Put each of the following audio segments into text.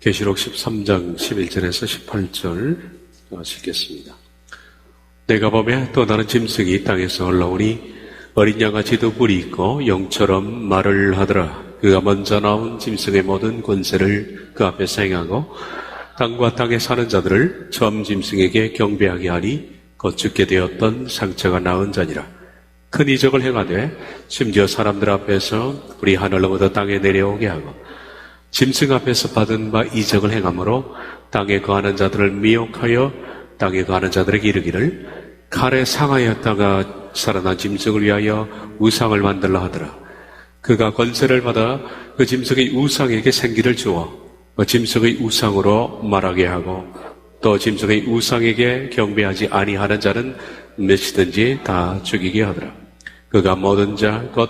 계시록 13장 11절에서 18절 읽겠습니다. 내가 보매 또 다른 짐승이 땅에서 올라오니 어린 양아지도 뿔이 있고 영처럼 말을 하더라. 그가 먼저 나온 짐승의 모든 권세를 그 앞에서 행하고 땅과 땅에 사는 자들을 처음 짐승에게 경배하게 하니 곧 죽게 되었던 상처가 나은 자니라. 큰 이적을 행하되 심지어 사람들 앞에서 불이 하늘로부터 땅에 내려오게 하고 짐승 앞에서 받은 바 이적을 행함으로 땅에 거하는 자들을 미혹하여 땅에 거하는 자들에게 이르기를 칼에 상하였다가 살아난 짐승을 위하여 우상을 만들라 하더라. 그가 권세를 받아 그 짐승의 우상에게 생기를 주어 그 짐승의 우상으로 말하게 하고 또 짐승의 우상에게 경배하지 아니하는 자는 몇이든지 다 죽이게 하더라. 그가 모든 자, 곧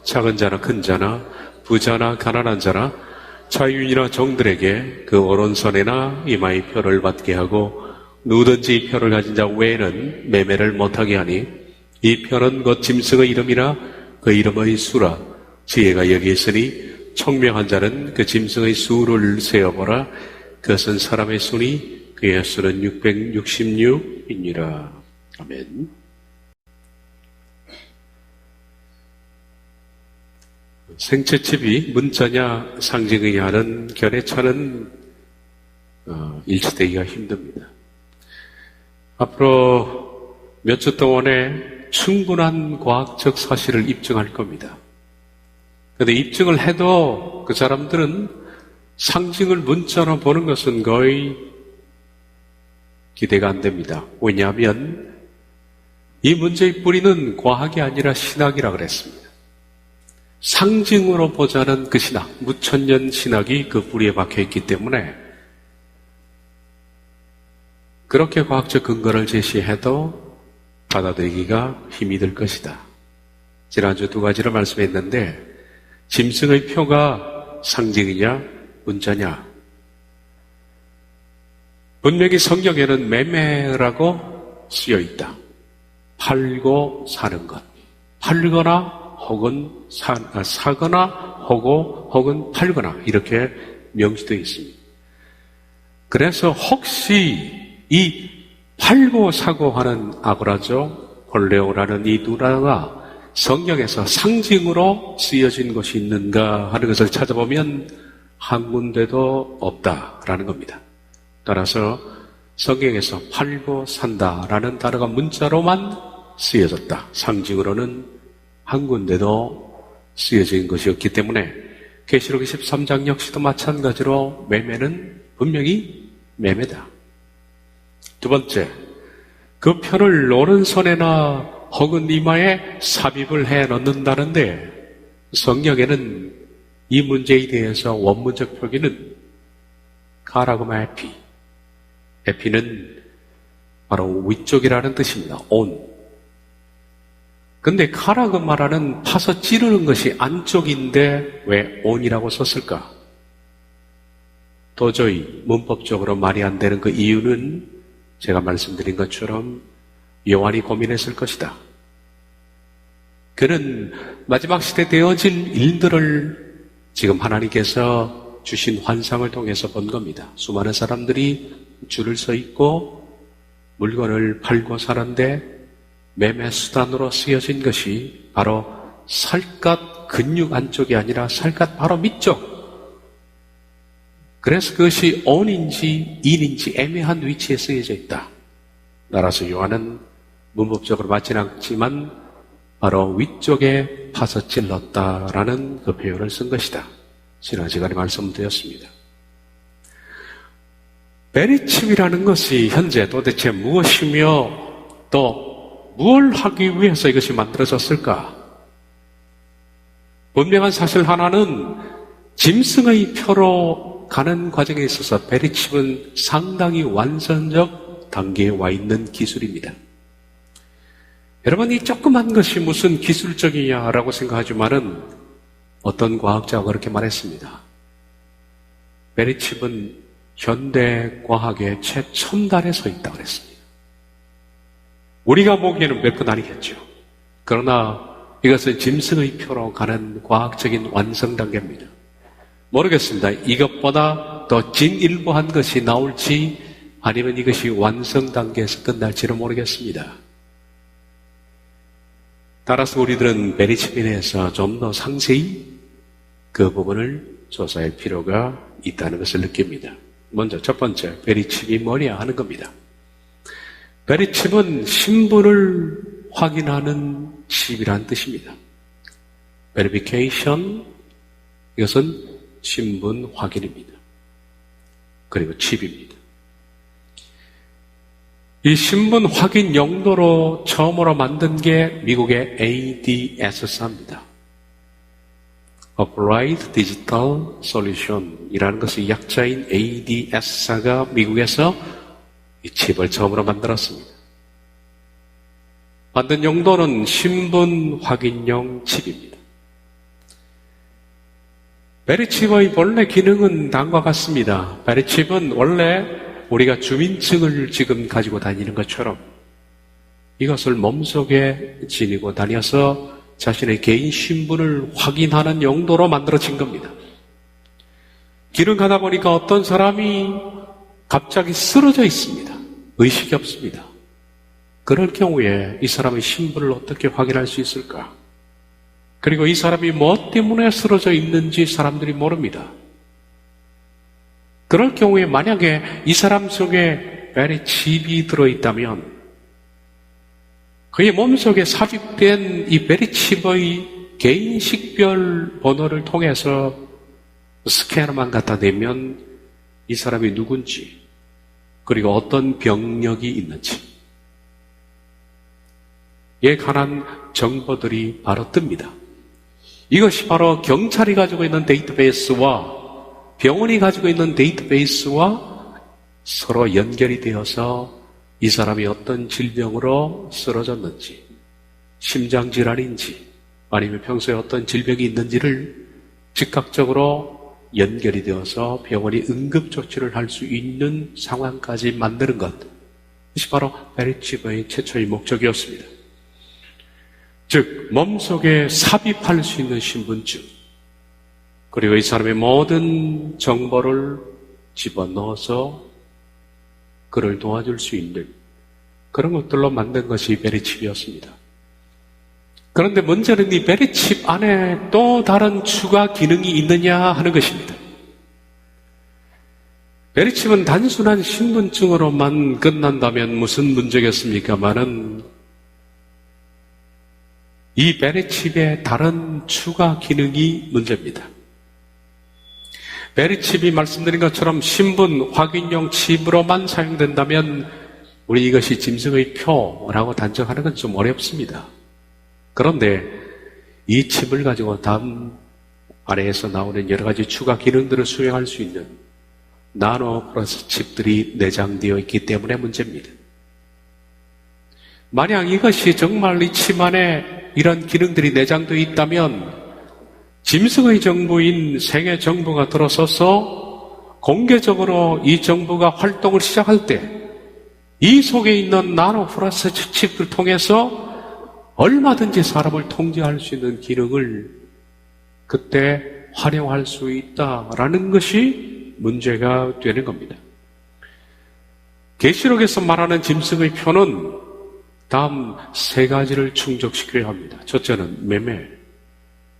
작은 자나 큰 자나 부자나 가난한 자나 자유인이나 종들에게 그 오른손에나 이마에 표를 받게 하고 누구든지 이 표를 가진 자 외에는 매매를 못하게 하니 이 표는 곧 짐승의 이름이나 그 이름의 수라. 지혜가 여기 있으니 총명한 자는 그 짐승의 수를 세어보라. 그것은 사람의 수니 그의 수는 666이니라. 아멘. 생채집이 문자냐 상징이냐 하는 견해차는 일치되기가 힘듭니다. 앞으로 몇 주 동안에 충분한 과학적 사실을 입증할 겁니다. 그런데 입증을 해도 그 사람들은 상징을 문자로 보는 것은 거의 기대가 안 됩니다. 왜냐하면 이 문제의 뿌리는 과학이 아니라 신학이라 그랬습니다. 상징으로 보자는 그 신학, 무천년 신학이 그 뿌리에 박혀있기 때문에 그렇게 과학적 근거를 제시해도 받아들이기가 힘이 들 것이다. 지난주 두 가지를 말씀했는데 짐승의 표가 상징이냐 문자냐. 분명히 성경에는 매매라고 쓰여있다. 팔고 사는 것. 팔거나 혹은 사거나 혹은 팔거나 이렇게 명시되어 있습니다. 그래서 혹시 이 팔고 사고 하는 아브라조 홀레오라는 이 누라가 성경에서 상징으로 쓰여진 것이 있는가 하는 것을 찾아보면 한 군데도 없다라는 겁니다. 따라서 성경에서 팔고 산다라는 단어가 문자로만 쓰여졌다. 상징으로는 한 군데도 쓰여진 것이었기 때문에 계시록 23장 역시도 마찬가지로 매매는 분명히 매매다. 두 번째, 그 표를 오른손에나 혹은 이마에 삽입을 해 넣는다는데 성경에는 이 문제에 대해서 원문적 표기는 카라그마 에피. 에피는 바로 위쪽이라는 뜻입니다. 온. 근데 카라그마라는 파서 찌르는 것이 안쪽인데 왜 온이라고 썼을까? 도저히 문법적으로 말이 안 되는 그 이유는 제가 말씀드린 것처럼 요한이 고민했을 것이다. 그는 마지막 시대 되어질 일들을 지금 하나님께서 주신 환상을 통해서 본 겁니다. 수많은 사람들이 줄을 서 있고 물건을 팔고 사는데 매매 수단으로 쓰여진 것이 바로 살갗 근육 안쪽이 아니라 살갗 바로 밑쪽. 그래서 그것이 온인지 인인지 애매한 위치에 쓰여져 있다. 따라서 요한은 문법적으로 맞지는 않지만 바로 위쪽에 파서 찔렀다라는 그 표현을 쓴 것이다. 지난 시간에 말씀드렸습니다. 베리칩이라는 것이 현재 도대체 무엇이며 또 무엇을 하기 위해서 이것이 만들어졌을까? 분명한 사실 하나는 짐승의 표로 가는 과정에 있어서 베리칩은 상당히 완성적 단계에 와 있는 기술입니다. 여러분, 이 조그만 것이 무슨 기술적이냐라고 생각하지만은 어떤 과학자가 그렇게 말했습니다. 베리칩은 현대 과학의 최첨단에 서 있다고 그랬습니다. 우리가 보기에는 몇 건 아니겠죠. 그러나 이것은 짐승의 표로 가는 과학적인 완성 단계입니다. 모르겠습니다. 이것보다 또 진일보한 것이 나올지 아니면 이것이 완성 단계에서 끝날지는 모르겠습니다. 따라서 우리들은 베리칩에 대해서 좀 더 상세히 그 부분을 조사할 필요가 있다는 것을 느낍니다. 먼저 첫 번째, 베리칩이 뭐냐 하는 겁니다. 베리칩은 신분을 확인하는 칩이라는 뜻입니다. Verification, 이것은 신분 확인입니다. 그리고 칩입니다. 이 신분 확인 용도로 처음으로 만든 게 미국의 ADS사입니다. Applied Digital Solution 이라는 것의 약자인 ADS사가 미국에서 이 칩을 처음으로 만들었습니다. 만든 용도는 신분 확인용 칩입니다. 베리칩의 본래 기능은 다음과 같습니다. 베리칩은 원래 우리가 주민증을 지금 가지고 다니는 것처럼 이것을 몸속에 지니고 다녀서 자신의 개인 신분을 확인하는 용도로 만들어진 겁니다. 길을 가다 보니까 어떤 사람이 갑자기 쓰러져 있습니다. 의식이 없습니다. 그럴 경우에 이 사람의 신분을 어떻게 확인할 수 있을까? 그리고 이 사람이 뭐 때문에 쓰러져 있는지 사람들이 모릅니다. 그럴 경우에 만약에 이 사람 속에 베리칩이 들어있다면 그의 몸속에 삽입된 이 베리칩의 개인 식별 번호를 통해서 스캐너만 갖다 대면 이 사람이 누군지 그리고 어떤 병력이 있는지 에 관한 정보들이 바로 뜹니다. 이것이 바로 경찰이 가지고 있는 데이터베이스와 병원이 가지고 있는 데이터베이스와 서로 연결이 되어서 이 사람이 어떤 질병으로 쓰러졌는지, 심장질환인지, 아니면 평소에 어떤 질병이 있는지를 즉각적으로 연결이 되어서 병원이 응급조치를 할 수 있는 상황까지 만드는 것. 이것이 바로 베리칩의 최초의 목적이었습니다. 즉, 몸속에 삽입할 수 있는 신분증, 그리고 이 사람의 모든 정보를 집어넣어서 그를 도와줄 수 있는 그런 것들로 만든 것이 베리칩이었습니다. 그런데 문제는 이 베리칩 안에 또 다른 추가 기능이 있느냐 하는 것입니다. 베리칩은 단순한 신분증으로만 끝난다면 무슨 문제겠습니까마는 이 베리칩의 다른 추가 기능이 문제입니다. 베리칩이 말씀드린 것처럼 신분 확인용 칩으로만 사용된다면 우리 이것이 짐승의 표라고 단정하는 건 좀 어렵습니다. 그런데 이 칩을 가지고 다음 아래에서 나오는 여러 가지 추가 기능들을 수행할 수 있는 나노 플러스 칩들이 내장되어 있기 때문에 문제입니다. 만약 이것이 정말 이 칩 안에 이런 기능들이 내장되어 있다면 짐승의 정부인 생의 정부가 들어서서 공개적으로 이 정부가 활동을 시작할 때 이 속에 있는 나노 플러스 칩을 통해서 얼마든지 사람을 통제할 수 있는 기능을 그때 활용할 수 있다라는 것이 문제가 되는 겁니다. 계시록에서 말하는 짐승의 표는 다음 세 가지를 충족시켜야 합니다. 첫째는 매매,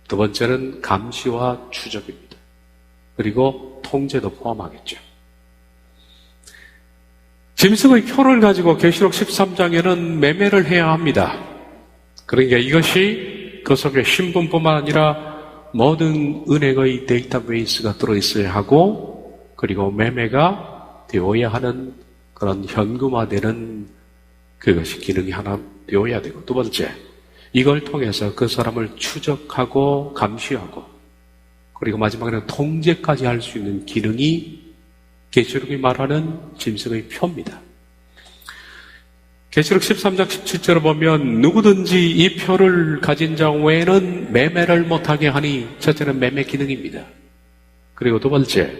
두 번째는 감시와 추적입니다. 그리고 통제도 포함하겠죠. 짐승의 표를 가지고 계시록 13장에는 매매를 해야 합니다. 그러니까 이것이 그 속에 신분뿐만 아니라 모든 은행의 데이터베이스가 들어있어야 하고 그리고 매매가 되어야 하는 그런 현금화되는 그것이 기능이 하나 되어야 되고 두 번째, 이걸 통해서 그 사람을 추적하고 감시하고 그리고 마지막에는 통제까지 할 수 있는 기능이 계시록이 말하는 짐승의 표입니다. 계시록 13장 17절을 보면 누구든지 이 표를 가진 자 외에는 매매를 못하게 하니 첫째는 매매 기능입니다. 그리고 두 번째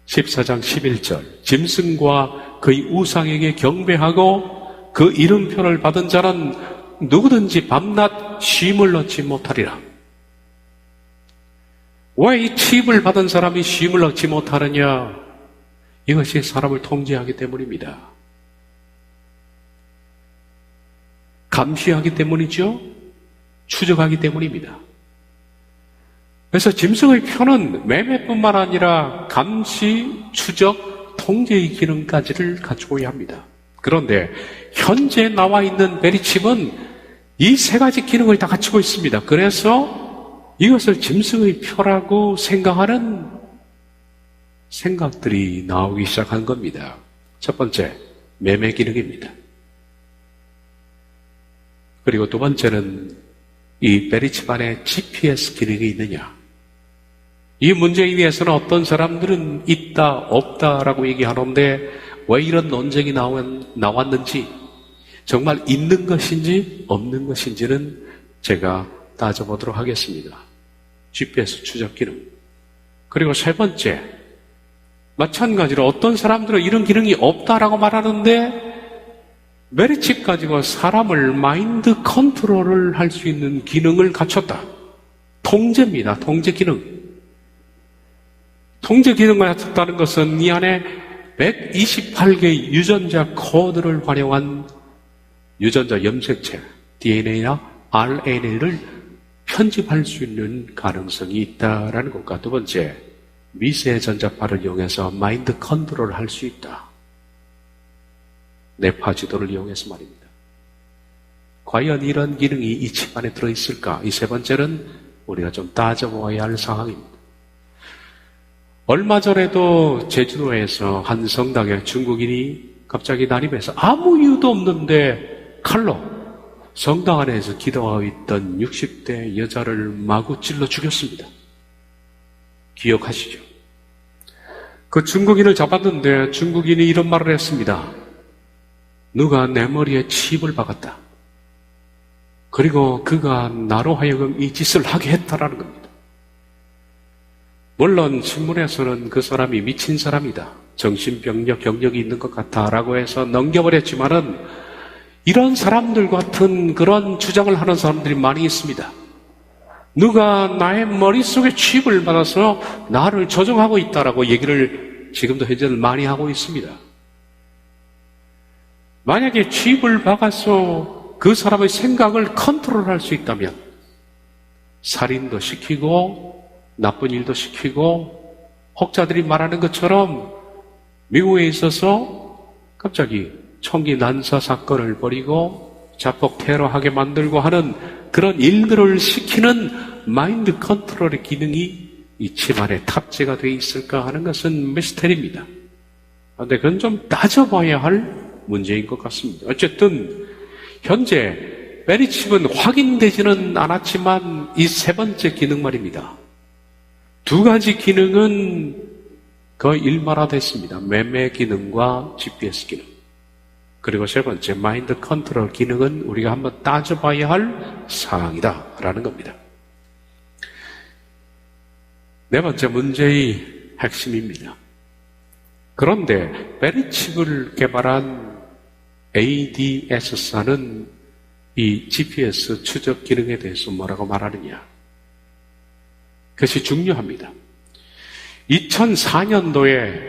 14장 11절 짐승과 그의 우상에게 경배하고 그 이름표를 받은 자는 누구든지 밤낮 쉼을 얻지 못하리라. 왜 이 칩을 받은 사람이 쉼을 얻지 못하느냐? 이것이 사람을 통제하기 때문입니다. 감시하기 때문이죠. 추적하기 때문입니다. 그래서 짐승의 표는 매매뿐만 아니라 감시, 추적, 통제의 기능까지를 갖추어야 합니다. 그런데 현재 나와 있는 베리칩은 이 세 가지 기능을 다 갖추고 있습니다. 그래서 이것을 짐승의 표라고 생각하는 생각들이 나오기 시작한 겁니다. 첫 번째, 매매 기능입니다. 그리고 두 번째는 이 베리칩 안에 GPS 기능이 있느냐. 이 문제에 대해서는 어떤 사람들은 있다, 없다라고 얘기하는데 왜 이런 논쟁이 나왔는지, 정말 있는 것인지 없는 것인지는 제가 따져보도록 하겠습니다. GPS 추적 기능. 그리고 세 번째, 마찬가지로 어떤 사람들은 이런 기능이 없다라고 말하는데 베리칩 가지고 사람을 마인드 컨트롤을 할 수 있는 기능을 갖췄다. 통제입니다. 통제 기능. 통제 기능을 갖췄다는 것은 이 안에 128개의 유전자 코드를 활용한 유전자 염색체, DNA나 RNA를 편집할 수 있는 가능성이 있다라는 것과 두 번째, 미세 전자파를 이용해서 마인드 컨트롤을 할 수 있다. 뇌파 지도를 이용해서 말입니다. 과연 이런 기능이 이 칩 안에 들어있을까? 이 세 번째는 우리가 좀 따져보아야 할 상황입니다. 얼마 전에도 제주도에서 한 성당에 중국인이 갑자기 난입해서 아무 이유도 없는데 칼로 성당 안에서 기도하고 있던 60대 여자를 마구 찔러 죽였습니다. 기억하시죠? 그 중국인을 잡았는데 중국인이 이런 말을 했습니다. 누가 내 머리에 칩을 박았다. 그리고 그가 나로 하여금 이 짓을 하게 했다라는 겁니다. 물론 신문에서는 그 사람이 미친 사람이다. 정신병력 경력이 있는 것 같다라고 해서 넘겨버렸지만은 이런 사람들 같은 그런 주장을 하는 사람들이 많이 있습니다. 누가 나의 머릿속에 칩을 받아서 나를 조종하고 있다라고 얘기를 지금도 현재는 많이 하고 있습니다. 만약에 칩을 박아서 그 사람의 생각을 컨트롤할 수 있다면 살인도 시키고 나쁜 일도 시키고 혹자들이 말하는 것처럼 미국에 있어서 갑자기 총기 난사 사건을 벌이고 자폭 테러하게 만들고 하는 그런 일들을 시키는 마인드 컨트롤의 기능이 이 칩 안에 탑재가 되어 있을까 하는 것은 미스테리입니다. 그런데 그건 좀 따져봐야 할 문제인 것 같습니다. 어쨌든 현재 베리칩은 확인되지는 않았지만 이 세 번째 기능 말입니다. 두 가지 기능은 거의 일반화됐습니다. 매매 기능과 GPS 기능. 그리고 세 번째 마인드 컨트롤 기능은 우리가 한번 따져봐야 할 사항이다라는 겁니다. 네 번째 문제의 핵심입니다. 그런데 베리칩을 개발한 ADS사는 이 GPS 추적 기능에 대해서 뭐라고 말하느냐? 그것이 중요합니다. 2004년도에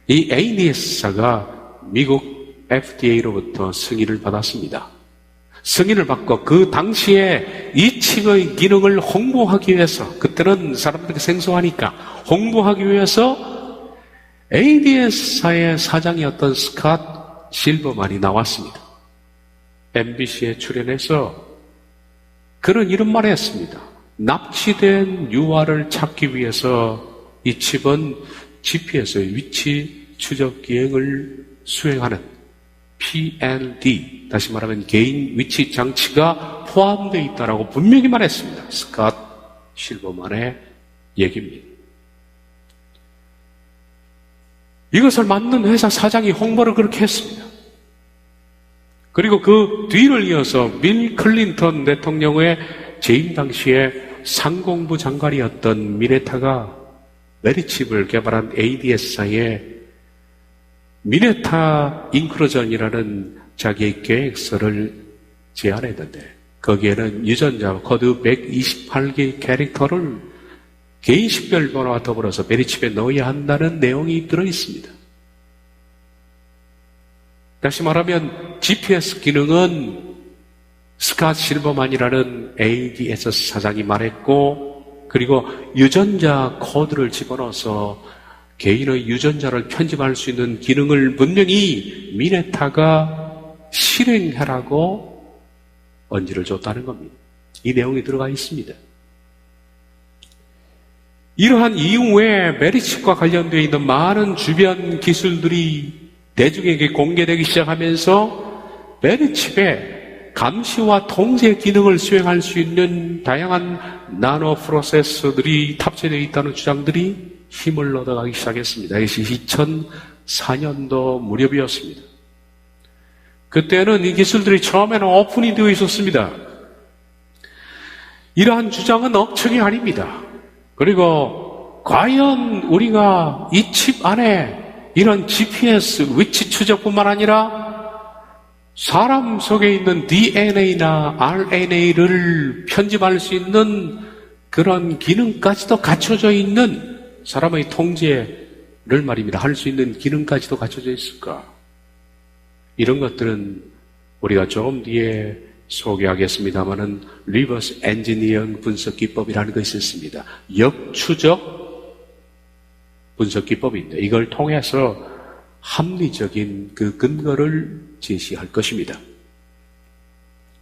이 ADS사가 미국 FDA로부터 승인을 받았습니다. 승인을 받고 그 당시에 이 칩의 기능을 홍보하기 위해서, 그때는 사람들이 생소하니까 홍보하기 위해서 ADS사의 사장이었던 스캇 실버만이 나왔습니다. MBC에 출연해서 그는 이런 말을 했습니다. 납치된 유아를 찾기 위해서 이 칩은 GPS의 위치 추적 기능을 수행하는 PND, 다시 말하면 개인 위치 장치가 포함되어 있다라고 분명히 말했습니다. 스캇 실버만의 얘기입니다. 이것을 맡는 회사 사장이 홍보를 그렇게 했습니다. 그리고 그 뒤를 이어서 빌 클린턴 대통령의 재임 당시에 상공부 장관이었던 미네타가 베리칩을 개발한 ADS사에 미네타 인크루전이라는 자기의 계획서를 제안했는데 거기에는 유전자 코드 128개의 캐릭터를 개인 식별번호와 더불어서 베리칩에 넣어야 한다는 내용이 들어있습니다. 다시 말하면 GPS 기능은 스캇 실버만이라는 ADS 사장이 말했고, 그리고 유전자 코드를 집어넣어서 개인의 유전자를 편집할 수 있는 기능을 분명히 미네타가 실행하라고 언지를 줬다는 겁니다. 이 내용이 들어가 있습니다. 이러한 이후에 베리칩과 관련되어 있는 많은 주변 기술들이 대중에게 공개되기 시작하면서 베리칩에 감시와 통제 기능을 수행할 수 있는 다양한 나노 프로세서들이 탑재되어 있다는 주장들이 힘을 얻어가기 시작했습니다. 이것이 2004년도 무렵이었습니다. 그때는 이 기술들이 처음에는 오픈이 되어 있었습니다. 이러한 주장은 억측이 아닙니다. 그리고 과연 우리가 이 칩 안에 이런 GPS 위치 추적뿐만 아니라 사람 속에 있는 DNA나 RNA를 편집할 수 있는 그런 기능까지도 갖춰져 있는 사람의 통제를 말입니다. 할 수 있는 기능까지도 갖춰져 있을까? 이런 것들은 우리가 조금 뒤에 소개하겠습니다마는 리버스 엔지니어링 분석 기법이라는 것이 있습니다. 역추적 분석 기법인데 이걸 통해서 합리적인 그 근거를 제시할 것입니다.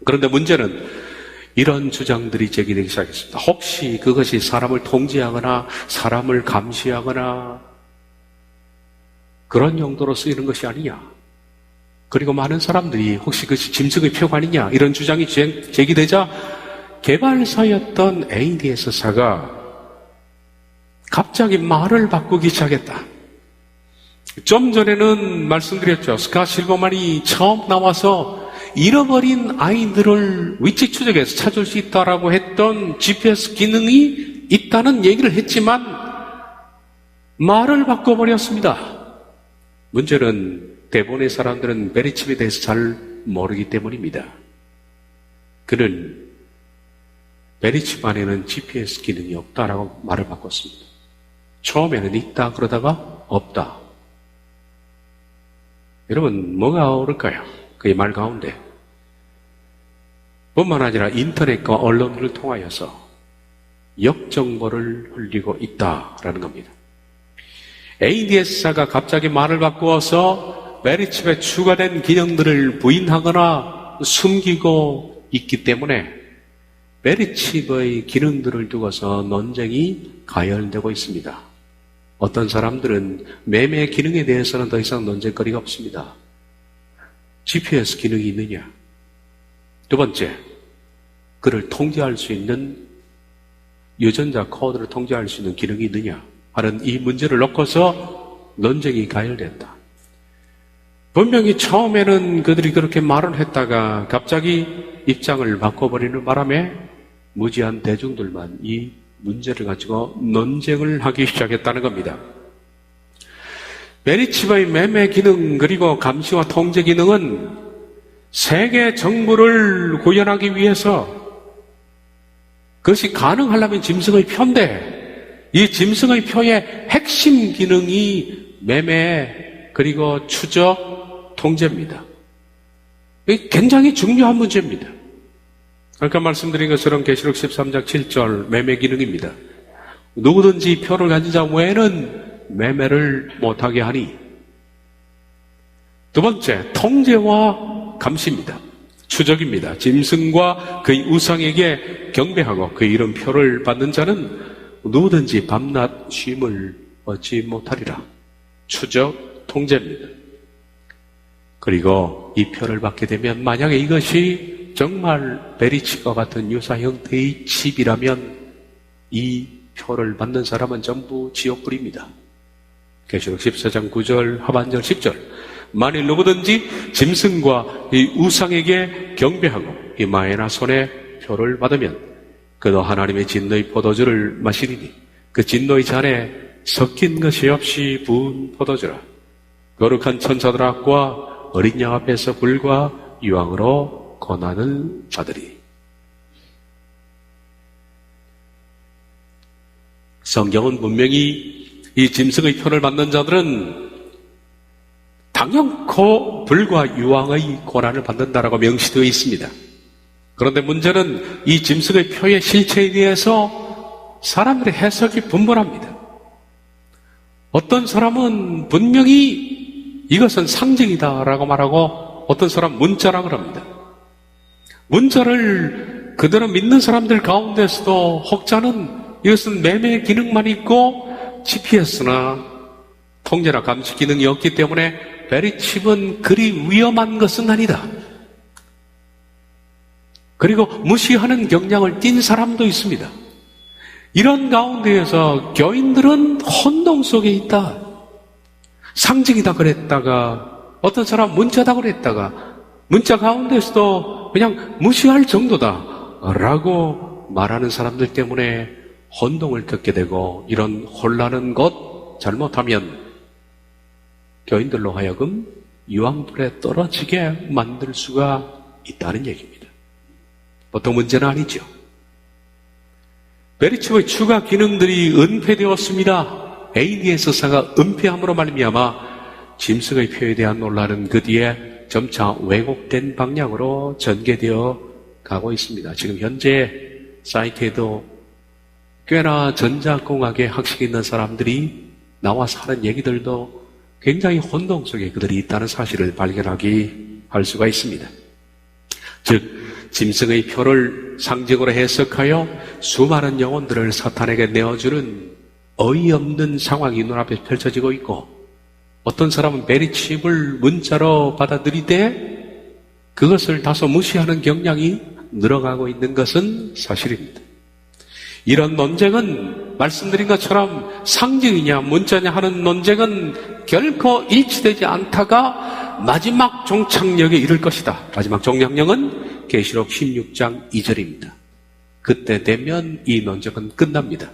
그런데 문제는 이런 주장들이 제기되기 시작했습니다. 혹시 그것이 사람을 통제하거나 사람을 감시하거나 그런 용도로 쓰이는 것이 아니냐? 그리고 많은 사람들이 혹시 그것이 짐승의 표가 아니냐? 이런 주장이 제기되자 개발사였던 ADS사가 갑자기 말을 바꾸기 시작했다. 좀 전에는 말씀드렸죠. 스캇 실버만이 처음 나와서 잃어버린 아이들을 위치 추적해서 찾을 수 있다라고 했던 GPS 기능이 있다는 얘기를 했지만 말을 바꿔버렸습니다. 문제는 대부분의 사람들은 베리칩에 대해서 잘 모르기 때문입니다. 그는 베리칩 안에는 GPS 기능이 없다라고 말을 바꿨습니다. 처음에는 있다 그러다가 없다. 여러분 뭐가 옳을까요? 그 말 가운데 뿐만 아니라 인터넷과 언론을 통하여서 역정보를 흘리고 있다라는 겁니다. ADS사가 갑자기 말을 바꾸어서 베리칩에 추가된 기능들을 부인하거나 숨기고 있기 때문에 베리칩의 기능들을 두고서 논쟁이 가열되고 있습니다. 어떤 사람들은 매매 기능에 대해서는 더 이상 논쟁거리가 없습니다. GPS 기능이 있느냐? 두 번째, 그를 통제할 수 있는 유전자 코드를 통제할 수 있는 기능이 있느냐 하는 이 문제를 놓고서 논쟁이 가열된다. 분명히 처음에는 그들이 그렇게 말을 했다가 갑자기 입장을 바꿔버리는 바람에 무지한 대중들만 이 문제를 가지고 논쟁을 하기 시작했다는 겁니다. 베리칩의 매매 기능 그리고 감시와 통제 기능은 세계 정부를 구현하기 위해서 그것이 가능하려면 짐승의 표인데 이 짐승의 표의 핵심 기능이 매매 그리고 추적 통제입니다. 이게 굉장히 중요한 문제입니다. 아까 말씀드린 것처럼 계시록 13장 7절 매매 기능입니다. 누구든지 표를 가진 자 외에는 매매를 못하게 하니. 두 번째, 통제와 감시입니다. 추적입니다. 짐승과 그의 우상에게 경배하고 그의 이름 표를 받는 자는 누구든지 밤낮 쉼을 얻지 못하리라. 추적, 통제입니다. 그리고 이 표를 받게 되면 만약에 이것이 정말 베리칩과 같은 유사 형태의 칩이라면 이 표를 받는 사람은 전부 지옥불입니다. 계시록 14장 9절 하반절 10절 만일 누구든지 짐승과 이 우상에게 경배하고 이 마에나 손에 표를 받으면 그도 하나님의 진노의 포도주를 마시리니 그 진노의 잔에 섞인 것이 없이 부은 포도주라. 거룩한 천사들 앞과 어린 양 앞에서 불과 유황으로 고난을 받으리. 성경은 분명히 이 짐승의 표를 받는 자들은 당연코 불과 유황의 고난을 받는다라고 명시되어 있습니다. 그런데 문제는 이 짐승의 표의 실체에 대해서 사람들의 해석이 분분합니다. 어떤 사람은 분명히 이것은 상징이다라고 말하고 어떤 사람은 문자라고 합니다. 문자를 그대로 믿는 사람들 가운데서도 혹자는 이것은 매매 기능만 있고 GPS나 통제나 감시 기능이 없기 때문에 베리칩은 그리 위험한 것은 아니다. 그리고 무시하는 경향을 띈 사람도 있습니다. 이런 가운데에서 교인들은 혼동 속에 있다. 상징이다 그랬다가 어떤 사람 문자다 그랬다가 문자 가운데서도 그냥 무시할 정도다 라고 말하는 사람들 때문에 혼동을 겪게 되고 이런 혼란은 곧 잘못하면 교인들로 하여금 유황불에 떨어지게 만들 수가 있다는 얘기입니다. 보통 문제는 아니죠. 베리칩의 추가 기능들이 은폐되었습니다. ADS사가 은폐함으로 말미암아 짐승의 표에 대한 논란은 그 뒤에 점차 왜곡된 방향으로 전개되어 가고 있습니다. 지금 현재 사이트에도 꽤나 전자공학에 학식 있는 사람들이 나와서 하는 얘기들도 굉장히 혼동 속에 그들이 있다는 사실을 발견하기 할 수가 있습니다. 즉 짐승의 표를 상징으로 해석하여 수많은 영혼들을 사탄에게 내어주는 어이없는 상황이 눈앞에 펼쳐지고 있고 어떤 사람은 베리칩을 문자로 받아들이되 그것을 다소 무시하는 경향이 늘어가고 있는 것은 사실입니다. 이런 논쟁은 말씀드린 것처럼 상징이냐 문자냐 하는 논쟁은 결코 일치되지 않다가 마지막 종착역에 이를 것이다. 마지막 종착역은 계시록 16장 2절입니다. 그때 되면 이 논쟁은 끝납니다.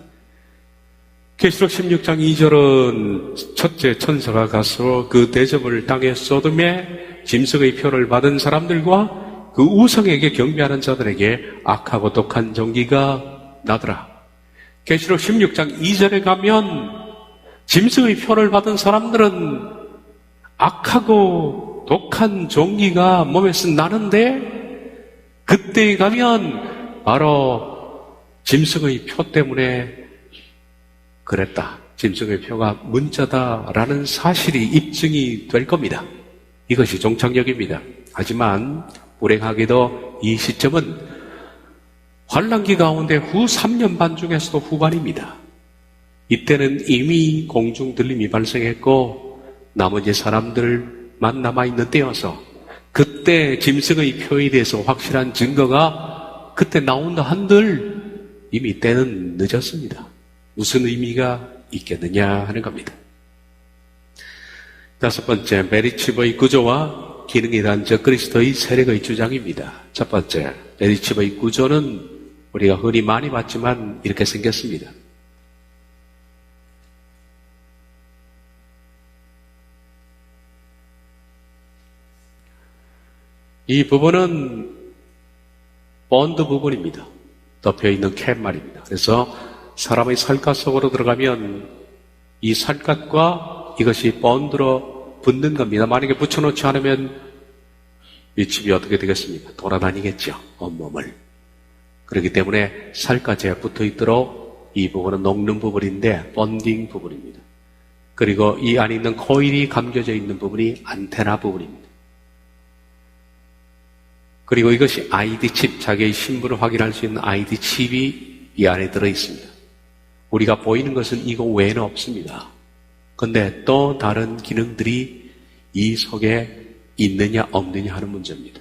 계시록 16장 2절은 첫째 천사가 가서 그 대접을 땅에 쏟음에 짐승의 표를 받은 사람들과 그 우상에게 경배하는 자들에게 악하고 독한 종기가 나더라. 계시록 16장 2절에 가면 짐승의 표를 받은 사람들은 악하고 독한 종기가 몸에서 나는데 그때에 가면 바로 짐승의 표 때문에 그랬다. 짐승의 표가 문자다라는 사실이 입증이 될 겁니다. 이것이 종착역입니다. 하지만 불행하게도 이 시점은 환란기 가운데 후 3년 반 중에서도 후반입니다. 이때는 이미 공중 들림이 발생했고 나머지 사람들만 남아있는 때여서 그때 짐승의 표에 대해서 확실한 증거가 그때 나온다 한들 이미 때는 늦었습니다. 무슨 의미가 있겠느냐 하는 겁니다. 다섯 번째, 베리칩의 구조와 기능에 대한 적그리스도의 세력의 주장입니다. 첫 번째, 베리칩의 구조는 우리가 흔히 많이 봤지만 이렇게 생겼습니다. 이 부분은 본드 부분입니다. 덮여있는 캡말입니다. 그래서 사람의 살갗 속으로 들어가면 이 살갗과 이것이 본드로 붙는 겁니다. 만약에 붙여놓지 않으면 이 칩이 어떻게 되겠습니까? 돌아다니겠죠. 온몸을. 그렇기 때문에 살갗에 붙어있도록 이 부분은 녹는 부분인데 본딩 부분입니다. 그리고 이 안에 있는 코일이 감겨져 있는 부분이 안테나 부분입니다. 그리고 이것이 ID 칩, 자기의 신분을 확인할 수 있는 ID 칩이 이 안에 들어있습니다. 우리가 보이는 것은 이거 외에는 없습니다. 그런데 또 다른 기능들이 이 속에 있느냐 없느냐 하는 문제입니다.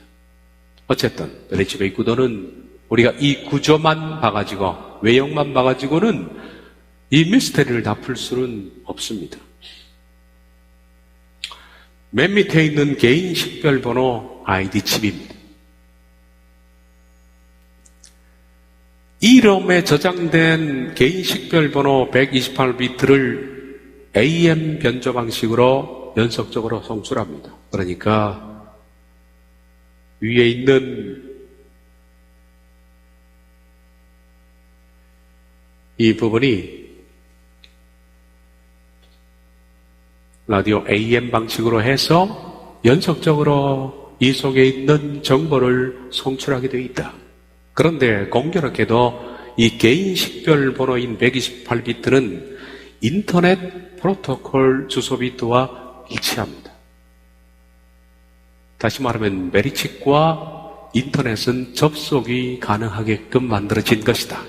어쨌든 베리칩의 구도는 우리가 이 구조만 봐가지고 외형만 봐가지고는 이 미스테리를 다 풀 수는 없습니다. 맨 밑에 있는 개인 식별번호 ID 칩입니다. 이 롬에 저장된 개인 식별번호 128비트를 AM 변조 방식으로 연속적으로 송출합니다. 그러니까 위에 있는 이 부분이 라디오 AM 방식으로 해서 연속적으로 이 속에 있는 정보를 송출하게 되어 있다. 그런데 공교롭게도 이 개인 식별 번호인 128비트는 인터넷 프로토콜 주소 비트와 일치합니다. 다시 말하면 메리칩과 인터넷은 접속이 가능하게끔 만들어진 것이다.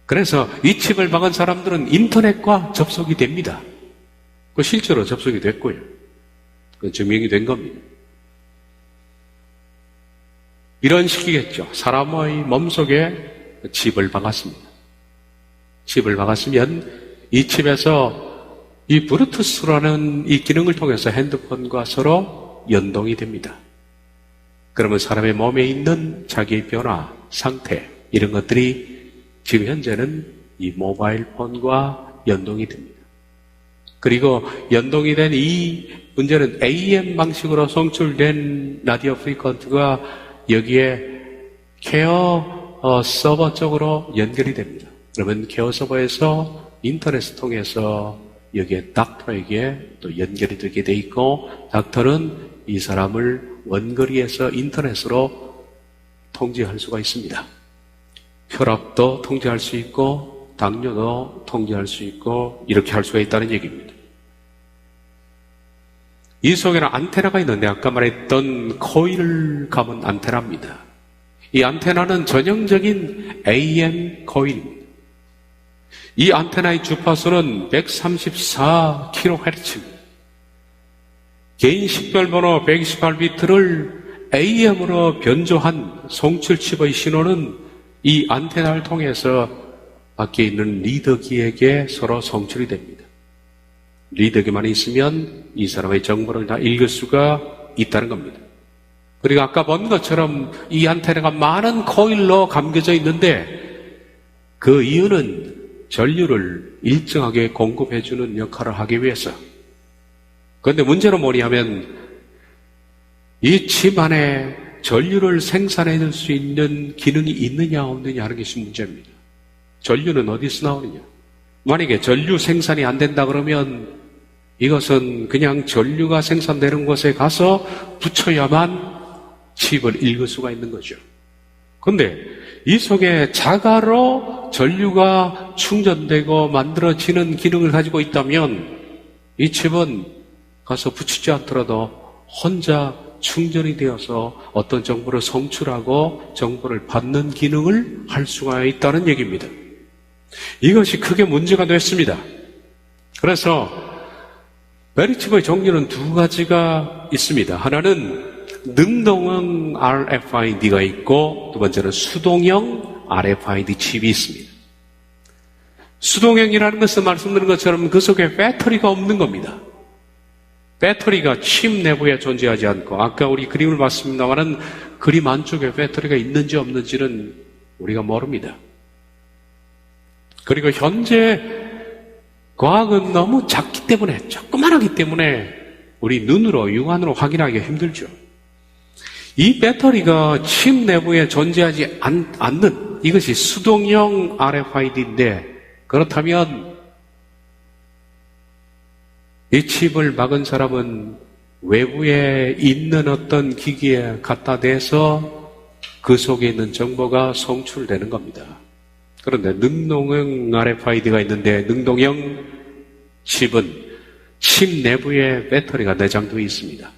그래서 이 칩을 박은 사람들은 인터넷과 접속이 됩니다. 실제로 접속이 됐고요. 증명이 된 겁니다. 이런 식이겠죠. 사람의 몸속에 칩을 박았습니다. 칩을 박았으면 이 칩에서 이 블루투스라는 이 기능을 통해서 핸드폰과 서로 연동이 됩니다. 그러면 사람의 몸에 있는 자기의 변화, 상태 이런 것들이 지금 현재는 이 모바일 폰과 연동이 됩니다. 그리고 연동이 된 이 문제는 AM 방식으로 송출된 라디오 프리퀀트가 여기에 케어 서버 쪽으로 연결이 됩니다. 그러면 케어 서버에서 인터넷을 통해서 여기에 닥터에게 또 연결이 되게 돼 있고, 닥터는 이 사람을 원거리에서 인터넷으로 통제할 수가 있습니다. 혈압도 통제할 수 있고 당뇨도 통제할 수 있고 이렇게 할 수가 있다는 얘기입니다. 이 속에는 안테나가 있는데 아까 말했던 코일을 감은 안테나입니다. 이 안테나는 전형적인 AM 코일입니다. 이 안테나의 주파수는 134kHz. 개인 식별번호 128비트를 AM으로 변조한 송출칩의 신호는 이 안테나를 통해서 밖에 있는 리더기에게 서로 송출이 됩니다. 리더기만 있으면 이 사람의 정보를 다 읽을 수가 있다는 겁니다. 그리고 아까 본 것처럼 이 안테나가 많은 코일로 감겨져 있는데 그 이유는 전류를 일정하게 공급해주는 역할을 하기 위해서. 그런데 문제는 뭐냐면 이 칩 안에 전류를 생산해낼 수 있는 기능이 있느냐 없느냐 하는 것이 문제입니다. 전류는 어디서 나오느냐? 만약에 전류 생산이 안 된다 그러면 이것은 그냥 전류가 생산되는 곳에 가서 붙여야만 칩을 읽을 수가 있는 거죠. 그런데 이 속에 자가로 전류가 충전되고 만들어지는 기능을 가지고 있다면 이 칩은 가서 붙이지 않더라도 혼자 충전이 되어서 어떤 정보를 송출하고 정보를 받는 기능을 할 수가 있다는 얘기입니다. 이것이 크게 문제가 됐습니다. 그래서 메리칩의 종류는 두 가지가 있습니다. 하나는 능동형 RFID가 있고 두 번째는 수동형 RFID 칩이 있습니다. 수동형이라는 것은 말씀드린 것처럼 그 속에 배터리가 없는 겁니다. 배터리가 칩 내부에 존재하지 않고, 아까 우리 그림을 봤습니다만은 그림 안쪽에 배터리가 있는지 없는지는 우리가 모릅니다. 그리고 현재 과학은 너무 작기 때문에, 조그만하기 때문에 우리 눈으로, 육안으로 확인하기가 힘들죠. 이 배터리가 칩 내부에 존재하지 않는 이것이 수동형 RFID인데, 그렇다면 이 칩을 막은 사람은 외부에 있는 어떤 기기에 갖다 대서 그 속에 있는 정보가 송출되는 겁니다. 그런데 능동형 RFID가 있는데 능동형 칩은 칩 내부에 배터리가 내장되어 있습니다.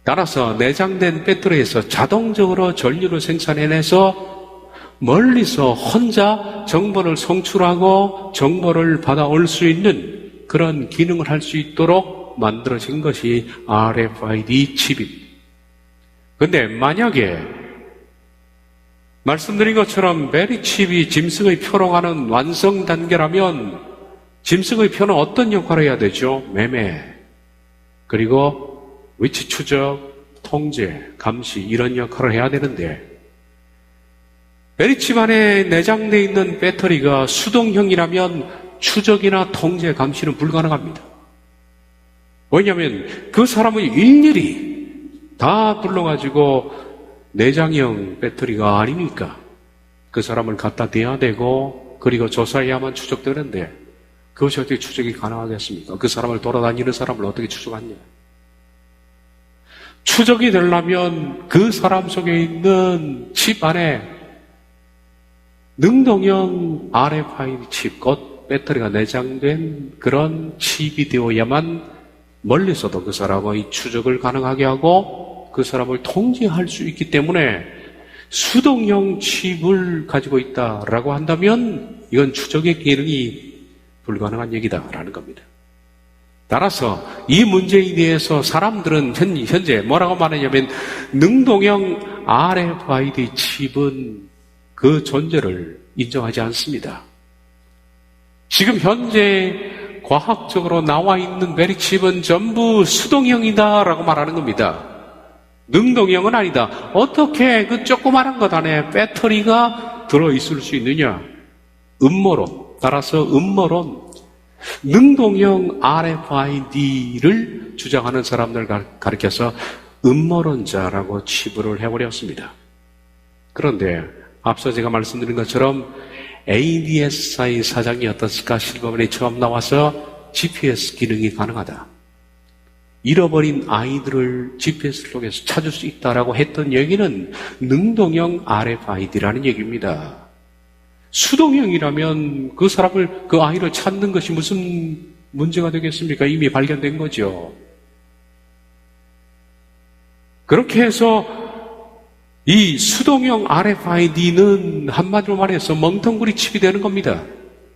따라서 내장된 배터리에서 자동적으로 전류를 생산해내서 멀리서 혼자 정보를 송출하고 정보를 받아올 수 있는 그런 기능을 할 수 있도록 만들어진 것이 RFID 칩입니다. 그런데 만약에 말씀드린 것처럼 메리칩이 짐승의 표로 가는 완성 단계라면 짐승의 표는 어떤 역할을 해야 되죠? 매매, 그리고 위치 추적, 통제, 감시 이런 역할을 해야 되는데 메리칩 안에 내장되어 있는 배터리가 수동형이라면 추적이나 통제, 감시는 불가능합니다. 왜냐하면 그 사람은 일일이 다 불러가지고 내장형 배터리가 아니니까 그 사람을 갖다 대야 되고 그리고 조사해야만 추적되는데 그것이 어떻게 추적이 가능하겠습니까? 그 사람을 돌아다니는 사람을 어떻게 추적하냐? 추적이 되려면 그 사람 속에 있는 칩 안에 능동형 RFID 칩, 곧 배터리가 내장된 그런 칩이 되어야만 멀리서도 그 사람의 추적을 가능하게 하고 그 사람을 통제할 수 있기 때문에 수동형 칩을 가지고 있다라고 한다면 이건 추적의 기능이 불가능한 얘기다라는 겁니다. 따라서 이 문제에 대해서 사람들은 현재 뭐라고 말하냐면 능동형 RFID 칩은 그 존재를 인정하지 않습니다. 지금 현재 과학적으로 나와 있는 메리칩은 전부 수동형이다라고 말하는 겁니다. 능동형은 아니다. 어떻게 그 조그마한 것 안에 배터리가 들어있을 수 있느냐? 음모론. 따라서 음모론. 능동형 RFID를 주장하는 사람들 가리켜서 음모론자라고 치부를 해버렸습니다. 그런데 앞서 제가 말씀드린 것처럼 ADSI 사장이 어떻을까 실버맨이 처음 나와서 GPS 기능이 가능하다. 잃어버린 아이들을 GPS 속에서 찾을 수 있다라고 했던 얘기는 능동형 RFID라는 얘기입니다. 수동형이라면 그 사람을, 그 아이를 찾는 것이 무슨 문제가 되겠습니까? 이미 발견된 거죠. 그렇게 해서 이 수동형 RFID는 한마디로 말해서 멍텅구리 칩이 되는 겁니다.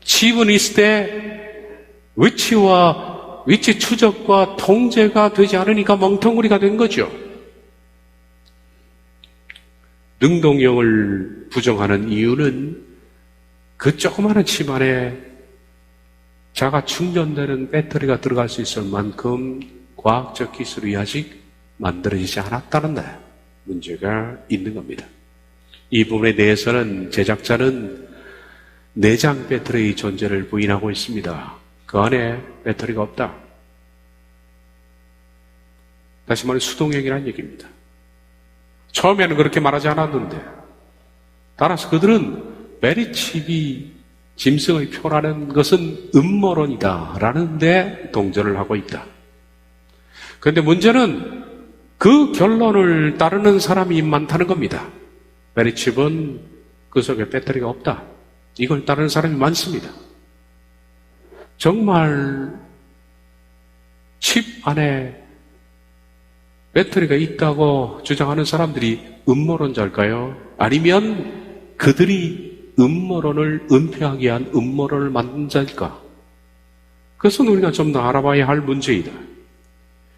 칩은 있을 때 위치 추적과 통제가 되지 않으니까 멍텅구리가 된 거죠. 능동형을 부정하는 이유는 그 조그마한 칩 안에 자가 충전되는 배터리가 들어갈 수 있을 만큼 과학적 기술이 아직 만들어지지 않았다는 문제가 있는 겁니다. 이 부분에 대해서는 제작자는 내장 배터리의 존재를 부인하고 있습니다. 그 안에 배터리가 없다. 다시 말해 수동형이라는 얘기입니다. 처음에는 그렇게 말하지 않았는데 따라서 그들은 메리칩이 짐승의 표라는 것은 음모론이다 라는 데 동조를 하고 있다. 그런데 문제는 그 결론을 따르는 사람이 많다는 겁니다. 메리칩은 그 속에 배터리가 없다. 이걸 따르는 사람이 많습니다. 정말 칩 안에 배터리가 있다고 주장하는 사람들이 음모론자일까요? 아니면 그들이 음모론을 은폐하게 한 음모론을 만든 자일까? 그것은 우리가 좀 더 알아봐야 할 문제이다.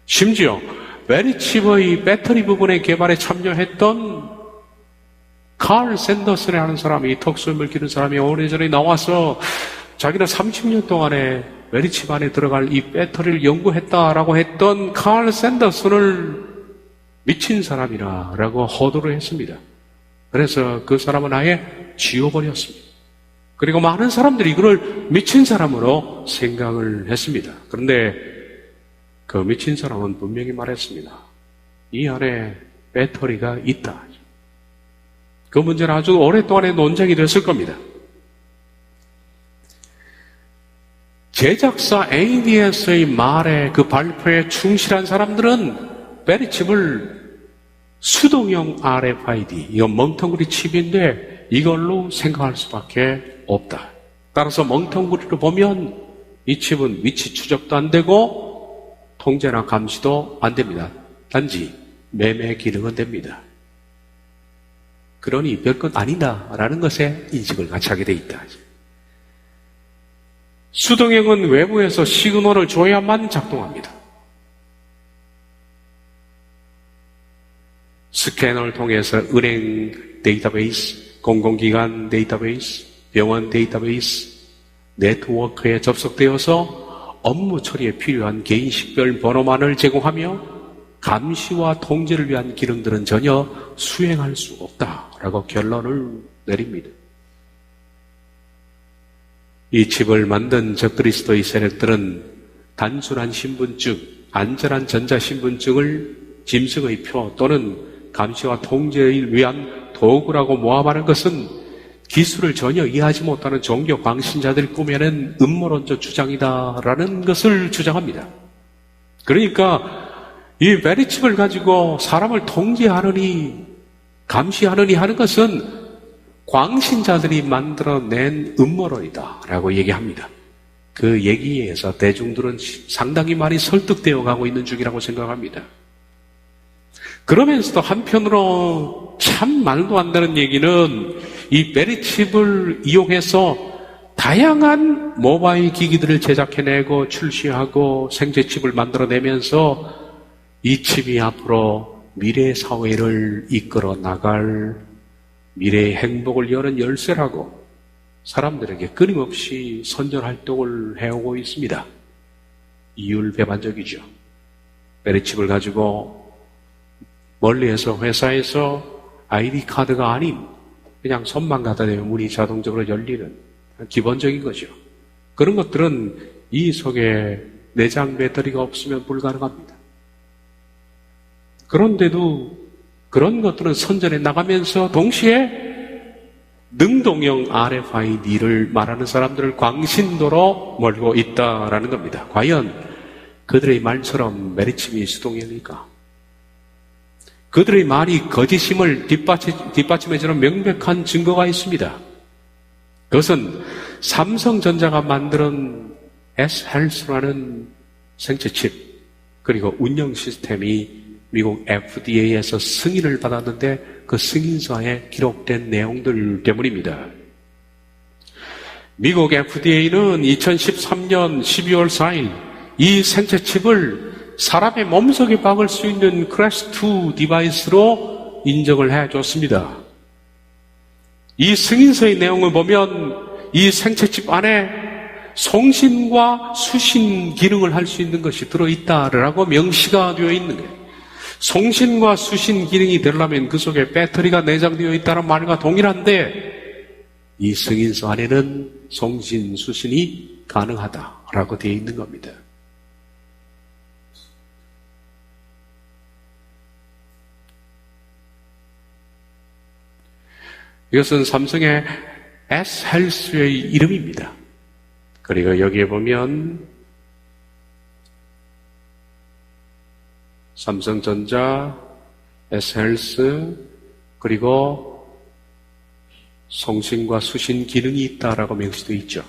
심지어 메리칩의 배터리 부분의 개발에 참여했던 칼 샌더슨이라는 사람이, 턱수염을 기른 사람이 오래전에 나와서 자기는 30년 동안에 메리칩 안에 들어갈 이 배터리를 연구했다라고 했던 칼 샌더슨을 미친 사람이라고 호도를 했습니다. 그래서 그 사람은 아예 지워버렸습니다. 그리고 많은 사람들이 이걸 미친 사람으로 생각을 했습니다. 그런데 그 미친 사람은 분명히 말했습니다. 이 안에 배터리가 있다. 그 문제는 아주 오랫동안의 논쟁이 됐을 겁니다. 제작사 ADS의 말에, 그 발표에 충실한 사람들은 메리칩을 수동형 RFID, 이건 멍텅구리 칩인데 이걸로 생각할 수밖에 없다. 따라서 멍텅구리로 보면 이 칩은 위치 추적도 안 되고 통제나 감시도 안 됩니다. 단지 매매 기능은 됩니다. 그러니 별것 아니다라는 것에 인식을 같이 하게 돼 있다. 수동형은 외부에서 시그널을 줘야만 작동합니다. 스캐너를 통해서 은행 데이터베이스, 공공기관 데이터베이스, 병원 데이터베이스, 네트워크에 접속되어서 업무 처리에 필요한 개인 식별 번호만을 제공하며 감시와 통제를 위한 기능들은 전혀 수행할 수 없다라고 결론을 내립니다. 이 칩을 만든 적그리스도의 세력들은 단순한 신분증, 안전한 전자신분증을 짐승의 표 또는 감시와 통제를 위한 도구라고 모함하는 것은 기술을 전혀 이해하지 못하는 종교 광신자들이 꾸며낸 음모론적 주장이다라는 것을 주장합니다. 그러니까 이 베리칩을 가지고 사람을 통제하느니 감시하느니 하는 것은 광신자들이 만들어낸 음모론이다라고 얘기합니다. 그 얘기에 의해서 대중들은 상당히 많이 설득되어 가고 있는 중이라고 생각합니다. 그러면서도 한편으로 참 말도 안 되는 얘기는 이 베리칩을 이용해서 다양한 모바일 기기들을 제작해내고 출시하고 생체칩을 만들어내면서 이 칩이 앞으로 미래 사회를 이끌어 나갈 미래의 행복을 여는 열쇠라고 사람들에게 끊임없이 선전활동을 해오고 있습니다. 이율배반적이죠. 베리칩을 가지고 멀리에서 회사에서 아이디 카드가 아닌 그냥 손만 갖다 대면 문이 자동적으로 열리는 기본적인 거죠. 그런 것들은 이 속에 내장 배터리가 없으면 불가능합니다. 그런데도 그런 것들은 선전해 나가면서 동시에 능동형 RFID를 말하는 사람들을 광신도로 몰고 있다라는 겁니다. 과연 그들의 말처럼 베리칩이 수동형일까? 그들의 말이 거짓임을 뒷받침해주는 명백한 증거가 있습니다. 그것은 삼성전자가 만든 S-Health라는 생체칩 그리고 운영 시스템이 미국 FDA에서 승인을 받았는데 그 승인서에 기록된 내용들 때문입니다. 미국 FDA는 2013년 12월 4일 이 생체칩을 사람의 몸속에 박을 수 있는 클래스2 디바이스로 인정을 해줬습니다. 이 승인서의 내용을 보면 이 생체칩 안에 송신과 수신 기능을 할 수 있는 것이 들어있다라고 명시가 되어 있는 거예요. 송신과 수신 기능이 되려면 그 속에 배터리가 내장되어 있다는 말과 동일한데 이 승인서 안에는 송신, 수신이 가능하다라고 되어 있는 겁니다. 이것은 삼성의 S-Health의 이름입니다. 그리고 여기에 보면 삼성전자, S-Health, 그리고 송신과 수신 기능이 있다라고 명시되어 있죠.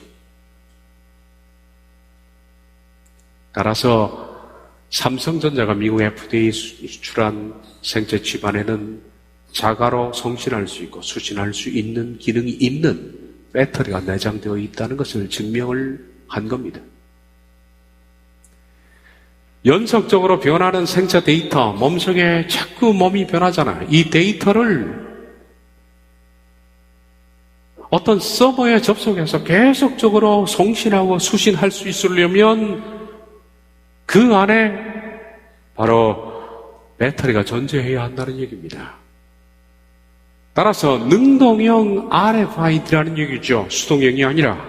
따라서 삼성전자가 미국 FDA에 수출한 생체칩 안에는 자가로 송신할 수 있고 수신할 수 있는 기능이 있는 배터리가 내장되어 있다는 것을 증명을 한 겁니다. 연속적으로 변하는 생체 데이터, 몸속에 자꾸 몸이 변하잖아요. 이 데이터를 어떤 서버에 접속해서 계속적으로 송신하고 수신할 수 있으려면 그 안에 바로 배터리가 존재해야 한다는 얘기입니다. 따라서 능동형 RFID라는 얘기죠. 수동형이 아니라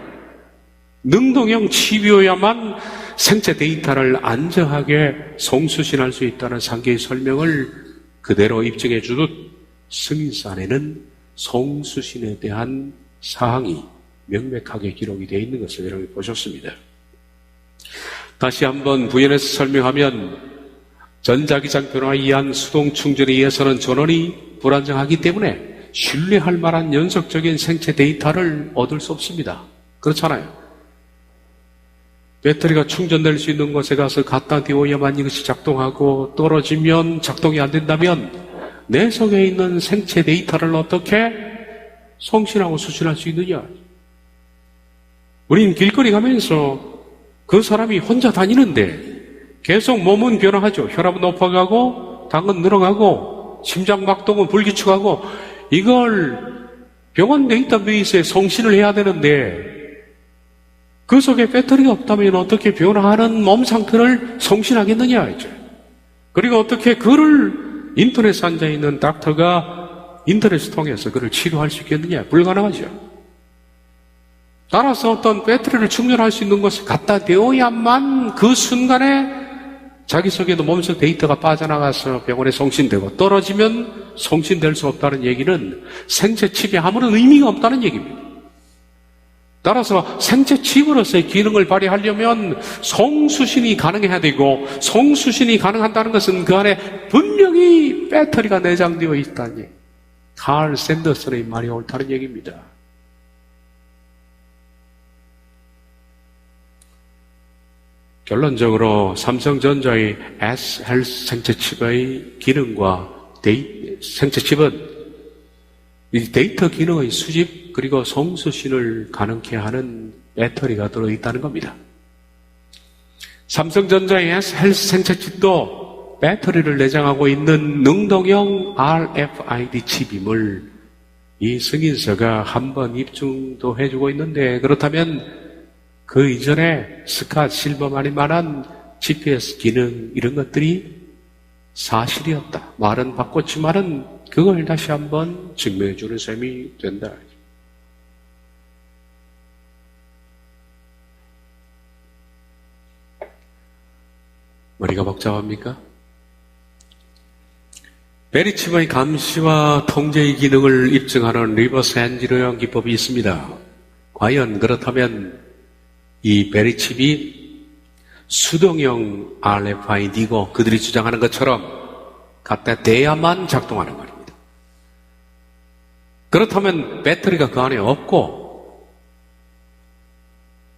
능동형 칩이어야만 생체 데이터를 안전하게 송수신할 수 있다는 상계의 설명을 그대로 입증해 주듯 승인서 안에는 송수신에 대한 사항이 명백하게 기록이 되어 있는 것을 여러분이 보셨습니다. 다시 한번 부연해서 설명하면 전자기장 변화에 의한 수동 충전에 의해서는 전원이 불안정하기 때문에 신뢰할 만한 연속적인 생체 데이터를 얻을 수 없습니다. 그렇잖아요. 배터리가 충전될 수 있는 곳에 가서 갖다 대어야만 이것이 작동하고 떨어지면 작동이 안 된다면 내 속에 있는 생체 데이터를 어떻게 송신하고 수신할 수 있느냐. 우린 길거리 가면서 그 사람이 혼자 다니는데 계속 몸은 변화하죠. 혈압은 높아가고 당은 늘어가고 심장박동은 불규칙하고 이걸 병원 데이터베이스에 송신을 해야 되는데 그 속에 배터리가 없다면 어떻게 변화하는 몸 상태를 송신하겠느냐 이죠. 그리고 어떻게 그를 인터넷에 앉아있는 닥터가 인터넷을 통해서 그를 치료할 수 있겠느냐. 불가능하죠. 따라서 어떤 배터리를 충전할 수 있는 곳에 갖다 대어야만 그 순간에 자기 속에도 몸속 데이터가 빠져나가서 병원에 송신되고 떨어지면 송신될 수 없다는 얘기는 생체 칩이 아무런 의미가 없다는 얘기입니다. 따라서 생체 칩으로서의 기능을 발휘하려면 송수신이 가능해야 되고, 송수신이 가능한다는 것은 그 안에 분명히 배터리가 내장되어 있다니, 칼 샌더슨의 말이 옳다는 얘기입니다. 결론적으로 삼성전자의 S-헬스 생체칩의 기능과 생체칩은 이 데이터 기능의 수집 그리고 송수신을 가능케 하는 배터리가 들어있다는 겁니다. 삼성전자의 S-헬스 생체칩도 배터리를 내장하고 있는 능동형 RFID 칩임을 이 승인서가 한번 입증도 해주고 있는데, 그렇다면 그 이전에 스캇 실버만이 말한 GPS 기능 이런 것들이 사실이었다. 말은 바꿨지만은 그걸 다시 한번 증명해 주는 셈이 된다. 머리가 복잡합니까? 베리칩의 감시와 통제의 기능을 입증하는 리버스 엔지니어링 기법이 있습니다. 과연 그렇다면 이 베리칩이 수동형 RFID고 그들이 주장하는 것처럼 갖다 대야만 작동하는 말입니다. 그렇다면 배터리가 그 안에 없고,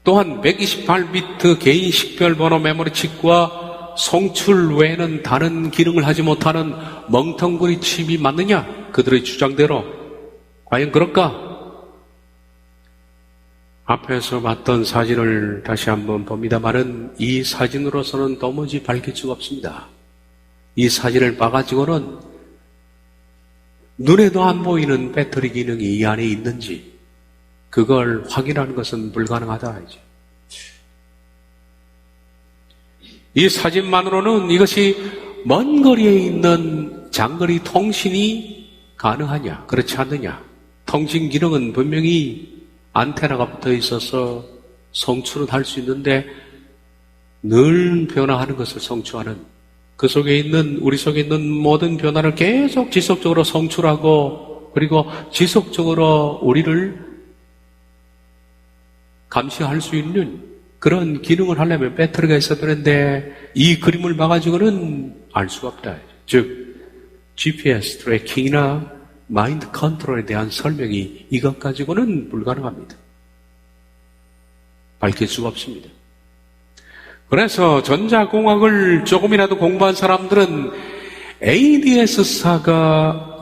또한 128비트 개인 식별번호 메모리 칩과 송출 외에는 다른 기능을 하지 못하는 멍텅구리 칩이 맞느냐? 그들의 주장대로. 과연 그럴까? 앞에서 봤던 사진을 다시 한번 봅니다만은 이 사진으로서는 도무지 밝힐 수가 없습니다. 이 사진을 봐가지고는 눈에도 안 보이는 배터리 기능이 이 안에 있는지 그걸 확인하는 것은 불가능하다. 이 사진만으로는 이것이 먼 거리에 있는 장거리 통신이 가능하냐, 그렇지 않느냐. 통신 기능은 분명히 안테나가 붙어 있어서 송출은 할 수 있는데 늘 변화하는 것을 송출하는, 그 속에 있는, 우리 속에 있는 모든 변화를 계속 지속적으로 송출하고 그리고 지속적으로 우리를 감시할 수 있는 그런 기능을 하려면 배터리가 있어야 되는데 이 그림을 봐가지고는 알 수가 없다. 즉 GPS 트래킹이나 마인드 컨트롤에 대한 설명이 이것 가지고는 불가능합니다. 밝힐 수가 없습니다. 그래서 전자공학을 조금이라도 공부한 사람들은 ADS사가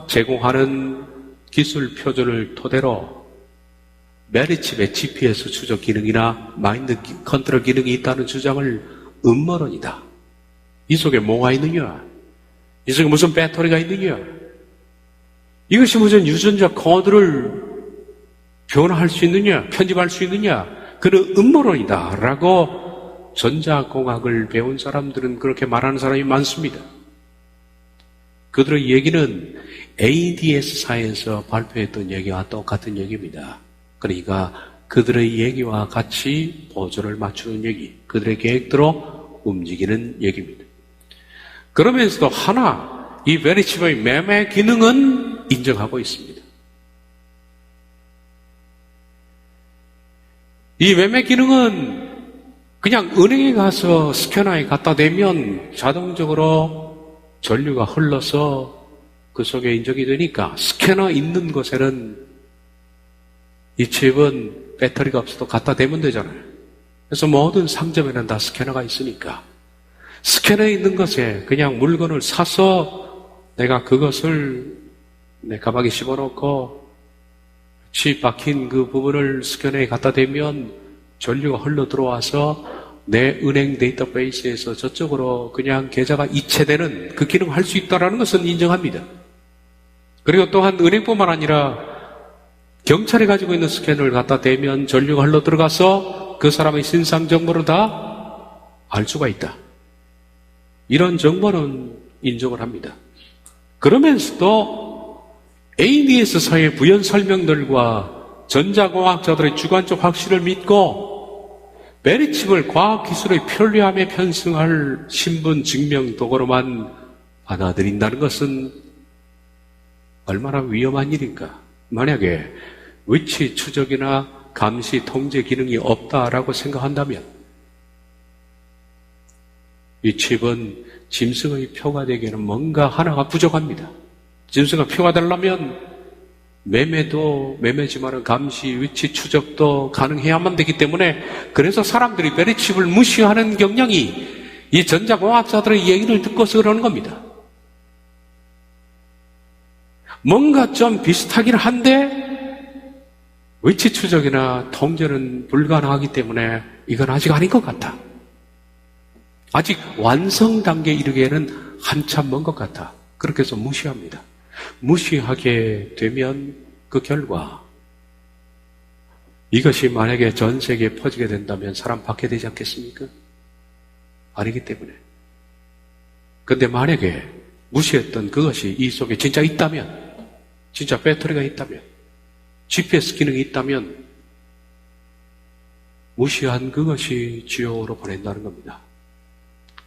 제공하는 기술 표준을 토대로 베리칩의 GPS 추적 기능이나 마인드 컨트롤 기능이 있다는 주장을 음모론이다. 이 속에 뭐가 있느냐? 이 속에 무슨 배터리가 있느냐? 이것이 무슨 유전자 코드를 변화할 수 있느냐? 편집할 수 있느냐? 그는 음모론이다 라고 전자공학을 배운 사람들은 그렇게 말하는 사람이 많습니다. 그들의 얘기는 ADS사에서 발표했던 얘기와 똑같은 얘기입니다. 그러니까 그들의 얘기와 같이 보조를 맞추는 얘기, 그들의 계획대로 움직이는 얘기입니다. 그러면서도 하나, 이 베리칩의 매매 기능은 인정하고 있습니다. 이 매매 기능은 그냥 은행에 가서 스캐너에 갖다 대면 자동적으로 전류가 흘러서 그 속에 인정이 되니까 스캐너 있는 곳에는 이 칩은 배터리가 없어도 갖다 대면 되잖아요. 그래서 모든 상점에는 다 스캐너가 있으니까 스캐너에 있는 것에 그냥 물건을 사서 내가 그것을 내 가방에 집어넣고 칩 박힌 그 부분을 스캐너에 갖다 대면 전류가 흘러 들어와서 내 은행 데이터베이스에서 저쪽으로 그냥 계좌가 이체되는 그 기능을 할 수 있다는 것은 인정합니다. 그리고 또한 은행뿐만 아니라 경찰이 가지고 있는 스캐너를 갖다 대면 전류가 흘러 들어가서 그 사람의 신상 정보를 다 알 수가 있다. 이런 정보는 인정을 합니다. 그러면서도 ADS사의 부연 설명들과 전자공학자들의 주관적 확신을 믿고 베리칩을 과학기술의 편리함에 편승할 신분 증명 도구로만 받아들인다는 것은 얼마나 위험한 일인가. 만약에 위치 추적이나 감시 통제 기능이 없다라고 생각한다면 이 칩은 짐승의 표가 되기에는 뭔가 하나가 부족합니다. 짐승의 표가 되려면 매매지만은 감시, 위치 추적도 가능해야만 되기 때문에 그래서 사람들이 베리칩을 무시하는 경향이 이 전자공학자들의 얘기를 듣고서 그러는 겁니다. 뭔가 좀 비슷하긴 한데 위치 추적이나 통제는 불가능하기 때문에 이건 아직 아닌 것 같다. 아직 완성 단계에 이르기에는 한참 먼 것 같다. 그렇게 해서 무시합니다. 무시하게 되면 그 결과 이것이 만약에 전 세계에 퍼지게 된다면 사람 받게 되지 않겠습니까? 아니기 때문에. 그런데 만약에 무시했던 그것이 이 속에 진짜 있다면, 진짜 배터리가 있다면, GPS 기능이 있다면 무시한 그것이 지옥으로 보낸다는 겁니다.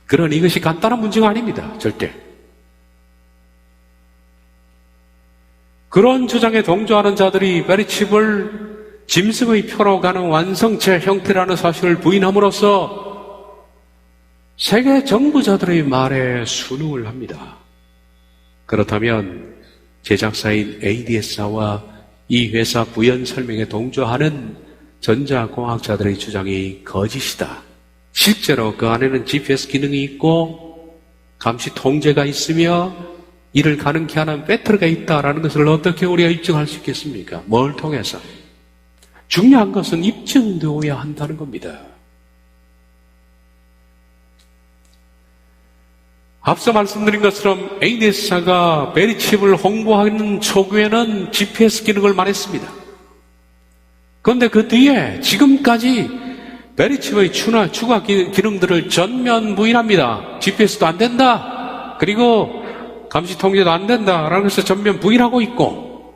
그러나 이것이 간단한 문제가 아닙니다. 절대. 그런 주장에 동조하는 자들이 베리칩을 짐승의 표로 가는 완성체 형태라는 사실을 부인함으로써 세계 정부자들의 말에 순응을 합니다. 그렇다면 제작사인 ADS와 이 회사 부연 설명에 동조하는 전자공학자들의 주장이 거짓이다. 실제로 그 안에는 GPS 기능이 있고 감시 통제가 있으며 이를 가능케 하는 배터리가 있다라는 것을 어떻게 우리가 입증할 수 있겠습니까? 뭘 통해서? 중요한 것은 입증되어야 한다는 겁니다. 앞서 말씀드린 것처럼 ADS사가 베리칩을 홍보하는 초기에는 GPS 기능을 말했습니다. 그런데 그 뒤에 지금까지 베리칩의 추가 기능들을 전면 부인합니다. GPS도 안 된다. 그리고 감시 통제도 안 된다라는 것을 전면 부인하고 있고,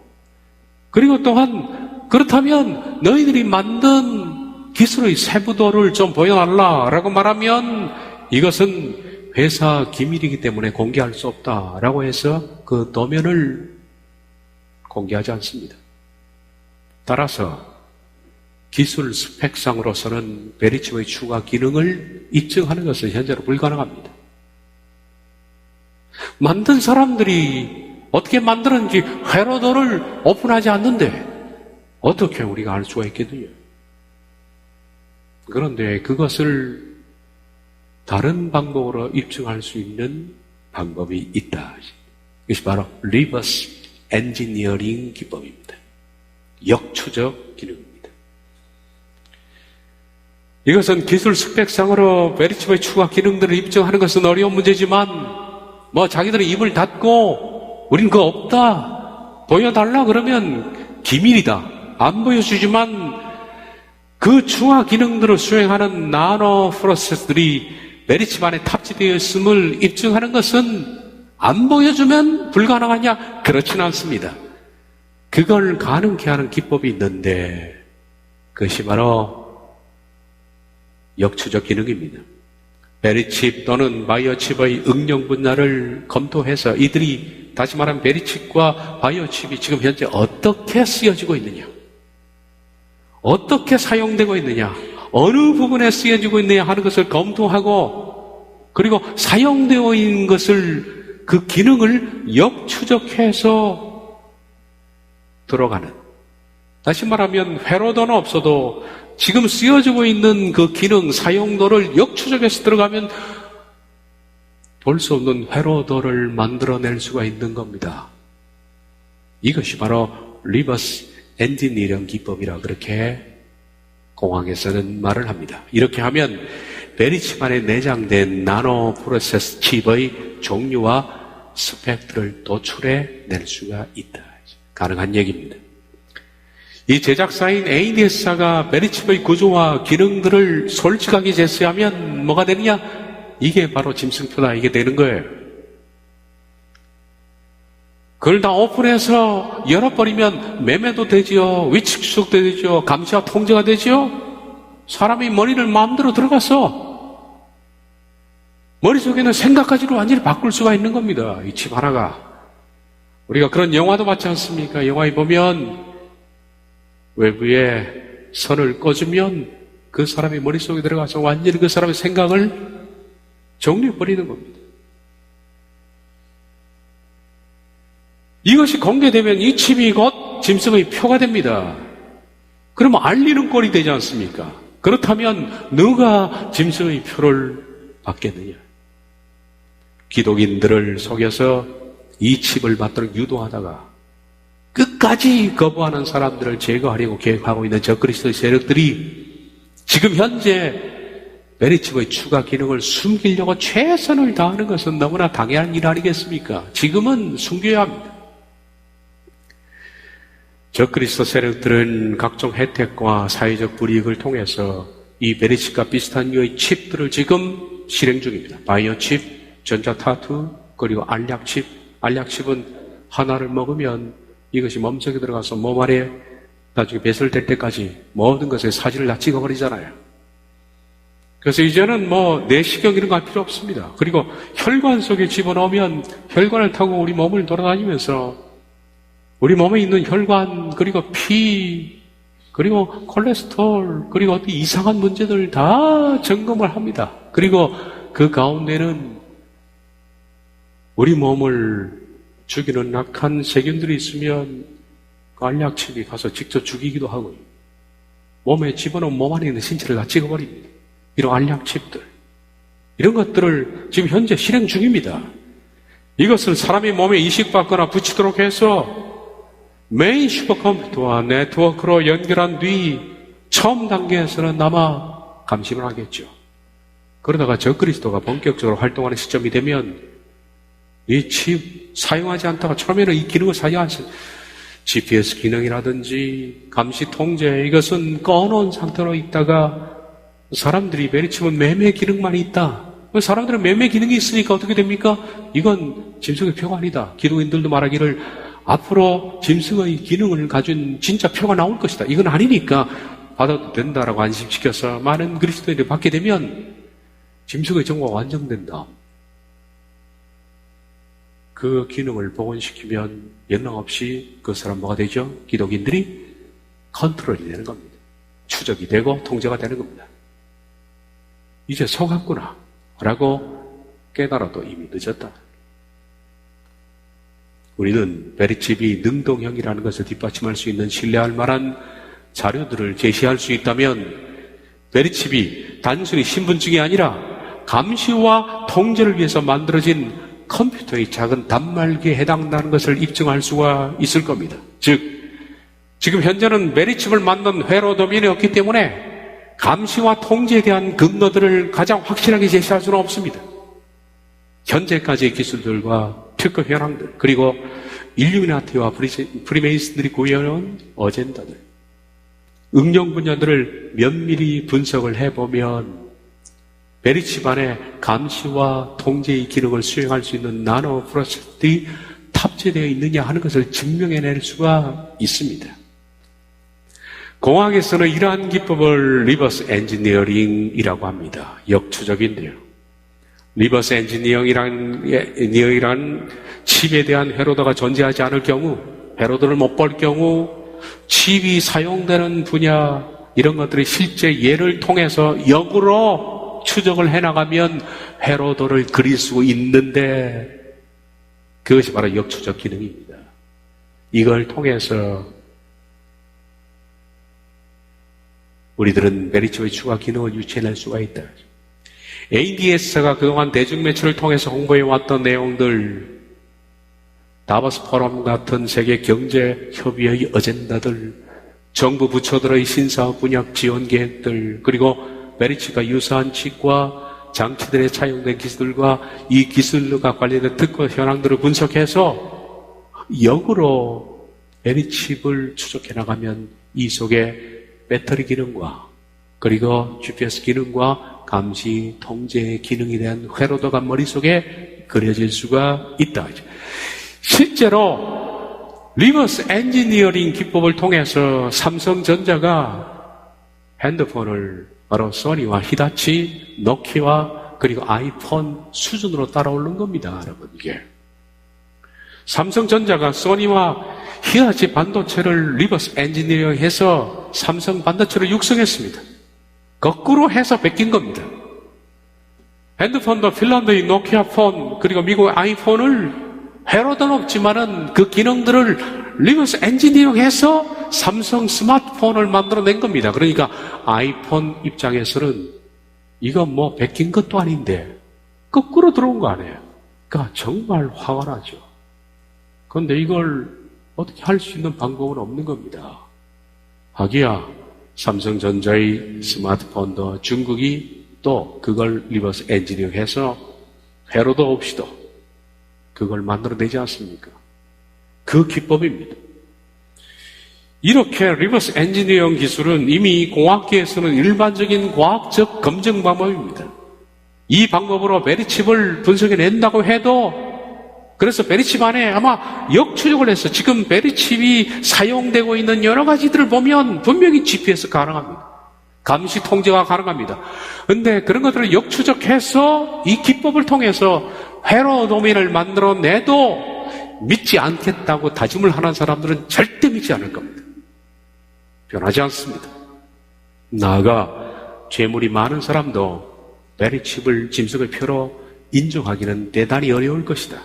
그리고 또한 그렇다면 너희들이 만든 기술의 세부도를 좀 보여달라라고 말하면 이것은 회사 기밀이기 때문에 공개할 수 없다라고 해서 그 도면을 공개하지 않습니다. 따라서 기술 스펙상으로서는 베리칩의 추가 기능을 입증하는 것은 현재로 불가능합니다. 만든 사람들이 어떻게 만드는지 회로도를 오픈하지 않는데 어떻게 우리가 알 수가 있겠느냐. 그런데 그것을 다른 방법으로 입증할 수 있는 방법이 있다. 이것이 바로 리버스 엔지니어링 기법입니다. 역추적 기능입니다. 이것은 기술 스펙상으로 베리칩의 추가 기능들을 입증하는 것은 어려운 문제지만 자기들이 입을 닫고 우린 그거 없다 보여달라 그러면 기밀이다 안 보여주지만 그 추가 기능들을 수행하는 나노 프로세스들이 베리칩 안에 탑재되어 있음을 입증하는 것은 안 보여주면 불가능하냐? 그렇지는 않습니다. 그걸 가능케 하는 기법이 있는데 그것이 바로 역추적 기능입니다. 베리칩 또는 바이오칩의 응용 분야를 검토해서 이들이 다시 말하면 베리칩과 바이오칩이 지금 현재 어떻게 쓰여지고 있느냐, 어떻게 사용되고 있느냐, 어느 부분에 쓰여지고 있느냐 하는 것을 검토하고 그리고 사용되어 있는 것을 그 기능을 역추적해서 들어가는, 다시 말하면 회로도는 없어도 지금 쓰여지고 있는 그 기능 사용도를 역추적해서 들어가면 볼 수 없는 회로도를 만들어낼 수가 있는 겁니다. 이것이 바로 리버스 엔지니어링 기법이라 그렇게 공학에서는 말을 합니다. 이렇게 하면 베리칩 안에 내장된 나노 프로세스 칩의 종류와 스펙들을 도출해낼 수가 있다. 가능한 얘기입니다. 이 제작사인 ADS사가 베리칩의 구조와 기능들을 솔직하게 제시하면 뭐가 되느냐? 이게 바로 짐승표다. 이게 되는 거예요. 그걸 다 오픈해서 열어버리면 매매도 되지요. 위치 추적도 되지요. 감시와 통제가 되지요. 사람이 머리를 마음대로 들어가서 머릿속에는 생각까지도 완전히 바꿀 수가 있는 겁니다. 이 칩 하나가. 우리가 그런 영화도 봤지 않습니까? 영화에 보면 외부에 선을 꺼주면 그 사람의 머릿속에 들어가서 완전히 그 사람의 생각을 정리해버리는 겁니다. 이것이 공개되면 이 칩이 곧 짐승의 표가 됩니다. 그러면 알리는 꼴이 되지 않습니까? 그렇다면 누가 짐승의 표를 받겠느냐? 기독인들을 속여서 이 칩을 받도록 유도하다가 끝까지 거부하는 사람들을 제거하려고 계획하고 있는 적그리스도의 세력들이 지금 현재 메리칩의 추가 기능을 숨기려고 최선을 다하는 것은 너무나 당연한 일 아니겠습니까? 지금은 숨겨야 합니다. 적그리스도 세력들은 각종 혜택과 사회적 불이익을 통해서 이 메리칩과 비슷한 류의 칩들을 지금 실행 중입니다. 바이오 칩, 전자 타투, 그리고 알약 칩. 알약 칩은 하나를 먹으면 이것이 몸속에 들어가서 몸 안에 나중에 배설될 때까지 모든 것에 사진을 다 찍어버리잖아요. 그래서 이제는 내시경 이런 거 할 필요 없습니다. 그리고 혈관 속에 집어넣으면 혈관을 타고 우리 몸을 돌아다니면서 우리 몸에 있는 혈관, 그리고 피, 그리고 콜레스테롤, 그리고 어떤 이상한 문제들 다 점검을 합니다. 그리고 그 가운데는 우리 몸을 죽이는 악한 세균들이 있으면 그 알약칩이 가서 직접 죽이기도 하고요. 몸에 집어넣은 몸 안에 있는 신체를 다 찍어버립니다. 이런 알약칩들, 이런 것들을 지금 현재 실행 중입니다. 이것을 사람의 몸에 이식받거나 붙이도록 해서 메인 슈퍼컴퓨터와 네트워크로 연결한 뒤 처음 단계에서는 아마 감심을 하겠죠. 그러다가 적그리스도가 본격적으로 활동하는 시점이 되면 이 칩 사용하지 않다가 처음에는 이 기능을 사용하지 GPS 기능이라든지 감시 통제, 이것은 꺼놓은 상태로 있다가 사람들이 메리칩은 매매 기능만 있다. 사람들은 매매 기능이 있으니까 어떻게 됩니까? 이건 짐승의 표가 아니다. 기독인들도 말하기를 앞으로 짐승의 기능을 가진 진짜 표가 나올 것이다. 이건 아니니까 받아도 된다라고 안심시켜서 많은 그리스도인들이 받게 되면 짐승의 정보가 완성된다. 그 기능을 복원시키면 영락없이 그 사람 뭐가 되죠? 기독인들이 컨트롤이 되는 겁니다. 추적이 되고 통제가 되는 겁니다. 이제 속았구나 라고 깨달아도 이미 늦었다. 우리는 메리칩이 능동형이라는 것을 뒷받침할 수 있는 신뢰할 만한 자료들을 제시할 수 있다면 메리칩이 단순히 신분증이 아니라 감시와 통제를 위해서 만들어진 컴퓨터의 작은 단말기에 해당한다는 것을 입증할 수가 있을 겁니다. 즉, 지금 현재는 메리칩을 만든 회로 도면이 없기 때문에 감시와 통제에 대한 근거들을 가장 확실하게 제시할 수는 없습니다. 현재까지의 기술들과 특허 현황들, 그리고 일루미나티와 프리메이슨들이 구해온 어젠다들, 응용 분야들을 면밀히 분석을 해보면 메리칩 안에 감시와 통제의 기능을 수행할 수 있는 나노 프로세서들이 탑재되어 있느냐 하는 것을 증명해낼 수가 있습니다. 공학에서는 이러한 기법을 리버스 엔지니어링이라고 합니다. 역추적인데요. 리버스 엔지니어링이란 칩에 대한 회로도가 존재하지 않을 경우, 회로도를 못 볼 경우 칩이 사용되는 분야, 이런 것들이 실제 예를 통해서 역으로 추적을 해나가면 회로도를 그릴 수 있는데, 그것이 바로 역추적 기능입니다. 이걸 통해서 우리들은 메리칩의 추가 기능을 유추해낼 수가 있다. ADS가 그동안 대중매체를 통해서 홍보해왔던 내용들, 다보스 포럼 같은 세계 경제 협의의 어젠다들, 정부 부처들의 신사업 분야 지원 계획들, 그리고 메리칩과 유사한 칩과 장치들에 차용된 기술과 이 기술과 관련된 특허 현황들을 분석해서 역으로 메리칩을 추적해 나가면 이 속에 배터리 기능과 그리고 GPS 기능과 감시, 통제 기능에 대한 회로도가 머릿속에 그려질 수가 있다. 실제로 리버스 엔지니어링 기법을 통해서 삼성전자가 핸드폰을 바로 소니와 히다치, 노키아 그리고 아이폰 수준으로 따라오른 겁니다. 여러분, 이게 삼성전자가 소니와 히타치 반도체를 리버스 엔지니어링해서 삼성 반도체를 육성했습니다. 거꾸로 해서 베낀 겁니다. 핸드폰도 핀란드의 노키아 폰, 그리고 미국의 아이폰을 회로도 없지만은 그 기능들을 리버스 엔지니어링해서 삼성 스마트폰을 만들어낸 겁니다. 그러니까 아이폰 입장에서는 이건 뭐 베낀 것도 아닌데 거꾸로 들어온 거 아니에요. 그러니까 정말 화가 나죠. 그런데 이걸 어떻게 할 수 있는 방법은 없는 겁니다. 하기야 삼성전자의 스마트폰도 중국이 또 그걸 리버스 엔지니어링해서 회로도 없이도 그걸 만들어내지 않습니까? 그 기법입니다. 이렇게 리버스 엔지니어링 기술은 이미 공학계에서는 일반적인 과학적 검증 방법입니다. 이 방법으로 베리칩을 분석해낸다고 해도, 그래서 베리칩 안에 아마 역추적을 해서 지금 베리칩이 사용되고 있는 여러 가지들을 보면 분명히 GPS 가능합니다. 감시 통제가 가능합니다. 근데 그런 것들을 역추적해서 이 기법을 통해서 회로 도면을 만들어내도 믿지 않겠다고 다짐을 하는 사람들은 절대 믿지 않을 겁니다. 변하지 않습니다. 나아가 재물이 많은 사람도 베리칩을 짐승의 표로 인정하기는 대단히 어려울 것이다.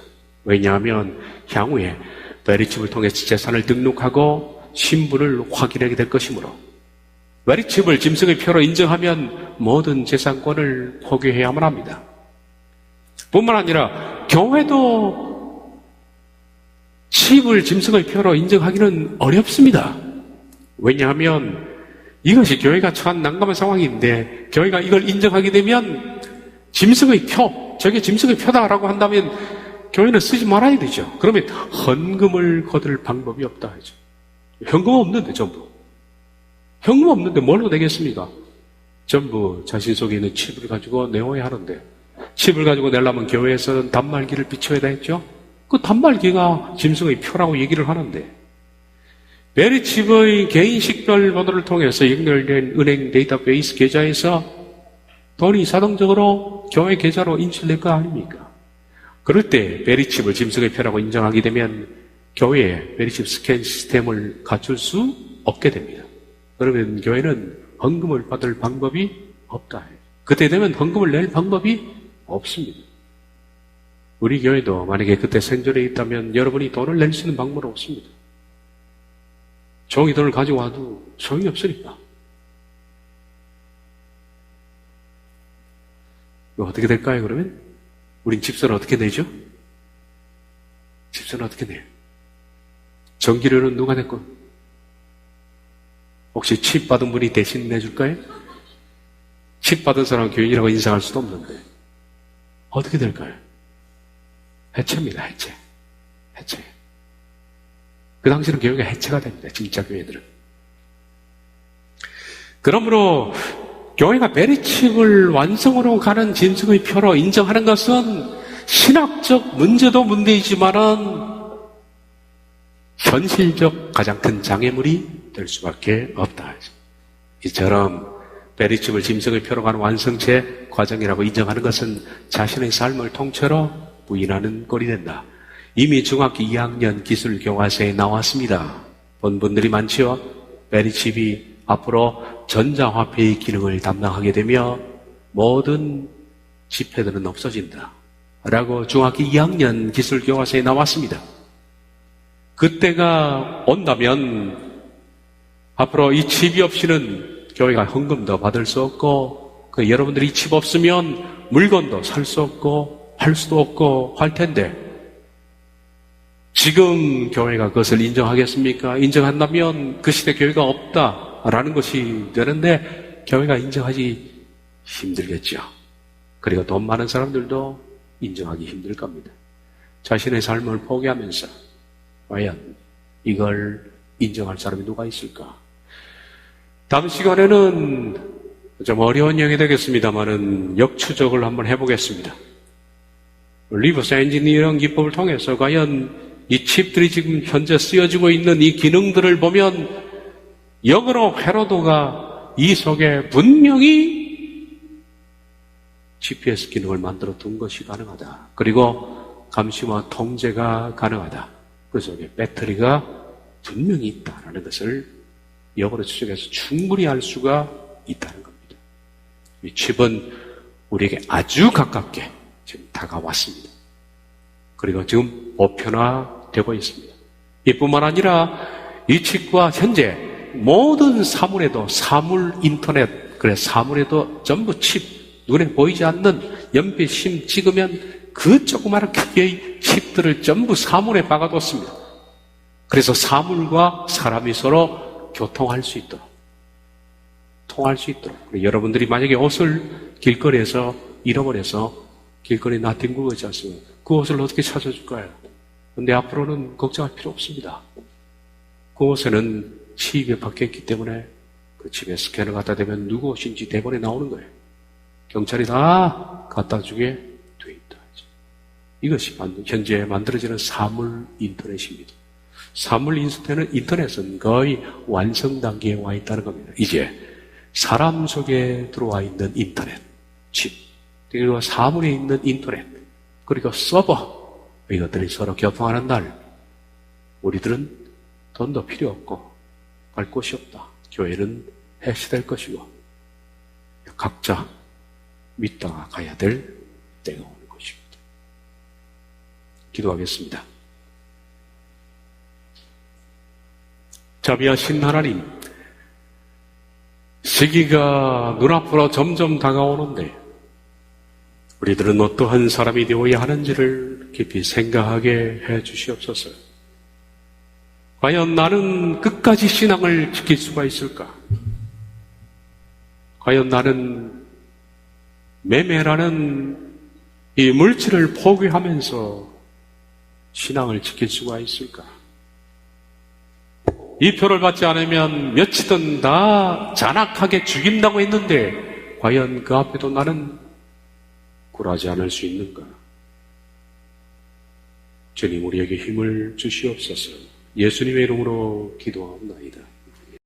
왜냐하면 향후에 베리칩을 통해서 재산을 등록하고 신분을 확인하게 될 것이므로, 베리칩을 짐승의 표로 인정하면 모든 재산권을 포기해야만 합니다. 뿐만 아니라 교회도 칩을 짐승의 표로 인정하기는 어렵습니다. 왜냐하면 이것이 교회가 처한 난감한 상황인데, 교회가 이걸 인정하게 되면 짐승의 표, 저게 짐승의 표다라고 한다면 교회는 쓰지 말아야 되죠. 그러면 헌금을 거둘 방법이 없다 하죠. 현금 없는데 전부. 현금 없는데 뭘로 내겠습니까? 전부 자신 속에 있는 칩을 가지고 내어야 하는데, 칩을 가지고 내려면 교회에서는 단말기를 비춰야 되겠죠? 그 단말기가 짐승의 표라고 얘기를 하는데, 베리칩의 개인 식별 번호를 통해서 연결된 은행 데이터베이스 계좌에서 돈이 자동적으로 교회 계좌로 인출될 거 아닙니까? 그럴 때 베리칩을 짐승의 표라고 인정하게 되면 교회에 베리칩 스캔 시스템을 갖출 수 없게 됩니다. 그러면 교회는 헌금을 받을 방법이 없다. 그때 되면 헌금을 낼 방법이 없습니다. 우리 교회도 만약에 그때 생존에 있다면 여러분이 돈을 낼 수 있는 방법은 없습니다. 종이 돈을 가지고 와도 소용이 없으니까. 어떻게 될까요, 그러면? 우린 집세를 어떻게 내죠? 집세는 어떻게 내요? 전기료는 누가 냈고? 혹시 칩 받은 분이 대신 내줄까요? 칩 받은 사람은 교인이라고 인정할 수도 없는데. 어떻게 될까요? 해체입니다, 해체. 해체. 그 당시는 교회가 해체가 됩니다. 진짜 교회들은. 그러므로 교회가 베리칩을 완성으로 가는 짐승의 표로 인정하는 것은 신학적 문제도 문제이지만은 현실적 가장 큰 장애물이 될 수밖에 없다. 이처럼 베리칩을 짐승의 표로 가는 완성체 과정이라고 인정하는 것은 자신의 삶을 통째로 부인하는 꼴이 된다. 이미 중학교 2학년 기술교과서에 나왔습니다. 본 분들이 많지요. 베리칩이 앞으로 전자화폐의 기능을 담당하게 되며 모든 지폐들은 없어진다 라고 중학교 2학년 기술교과서에 나왔습니다. 그때가 온다면 앞으로 이 칩이 없이는 교회가 헌금도 받을 수 없고, 여러분들이 이 칩 없으면 물건도 살 수 없고 팔 수도 없고 할 텐데, 지금 교회가 그것을 인정하겠습니까? 인정한다면 그 시대 교회가 없다라는 것이 되는데, 교회가 인정하기 힘들겠죠. 그리고 돈 많은 사람들도 인정하기 힘들 겁니다. 자신의 삶을 포기하면서 과연 이걸 인정할 사람이 누가 있을까? 다음 시간에는 좀 어려운 내용이 되겠습니다만은 역추적을 한번 해보겠습니다. 리버스 엔지니어링 기법을 통해서 과연 이 칩들이 지금 현재 쓰여지고 있는 이 기능들을 보면 역으로 회로도가 이 속에 분명히 GPS 기능을 만들어 둔 것이 가능하다. 그리고 감시와 통제가 가능하다. 그 속에 배터리가 분명히 있다는 것을 역으로 추적해서 충분히 알 수가 있다는 겁니다. 이 칩은 우리에게 아주 가깝게 지금 다가왔습니다. 그리고 지금 보편화되고 있습니다. 이뿐만 아니라 이 칩과 현재 모든 사물에도 사물 인터넷, 그래 사물에도 전부 칩, 눈에 보이지 않는 연필 찍으면 그 조그마한 크기의 칩들을 전부 사물에 박아뒀습니다. 그래서 사물과 사람이 서로 교통할 수 있도록, 통할 수 있도록. 여러분들이 만약에 옷을 길거리에서 잃어버려서 길거리에 놔둔 있지 않습니까? 그 옷을 어떻게 찾아줄까요? 근데 앞으로는 걱정할 필요 없습니다. 그 옷에는 칩이 박혀있기 때문에 그 칩에 스캐너 갖다 대면 누구 옷인지 대본에 나오는 거예요. 경찰이 다 갖다 주게 돼 있다. 이것이 현재 만들어지는 사물 인터넷입니다. 사물 인터넷은 거의 완성 단계에 와 있다는 겁니다. 이제 사람 속에 들어와 있는 인터넷, 칩, 그리고 사물에 있는 인터넷, 그리고 서버, 이것들이 서로 교통하는 날, 우리들은 돈도 필요 없고 갈 곳이 없다. 교회는 해시될 것이고 각자 믿다가 가야 될 때가 오는 것입니다. 기도하겠습니다. 자비하신 하나님, 시기가 눈앞으로 점점 다가오는데 우리들은 어떠한 사람이 되어야 하는지를 깊이 생각하게 해 주시옵소서. 과연 나는 끝까지 신앙을 지킬 수가 있을까? 과연 나는 매매라는 이 물질을 포기하면서 신앙을 지킬 수가 있을까? 이 표를 받지 않으면 며칠은 다 잔악하게 죽인다고 했는데 과연 그 앞에도 나는 굴하지 않을 수 있는가? 주님, 우리에게 힘을 주시옵소서. 예수님의 이름으로 기도하옵나이다.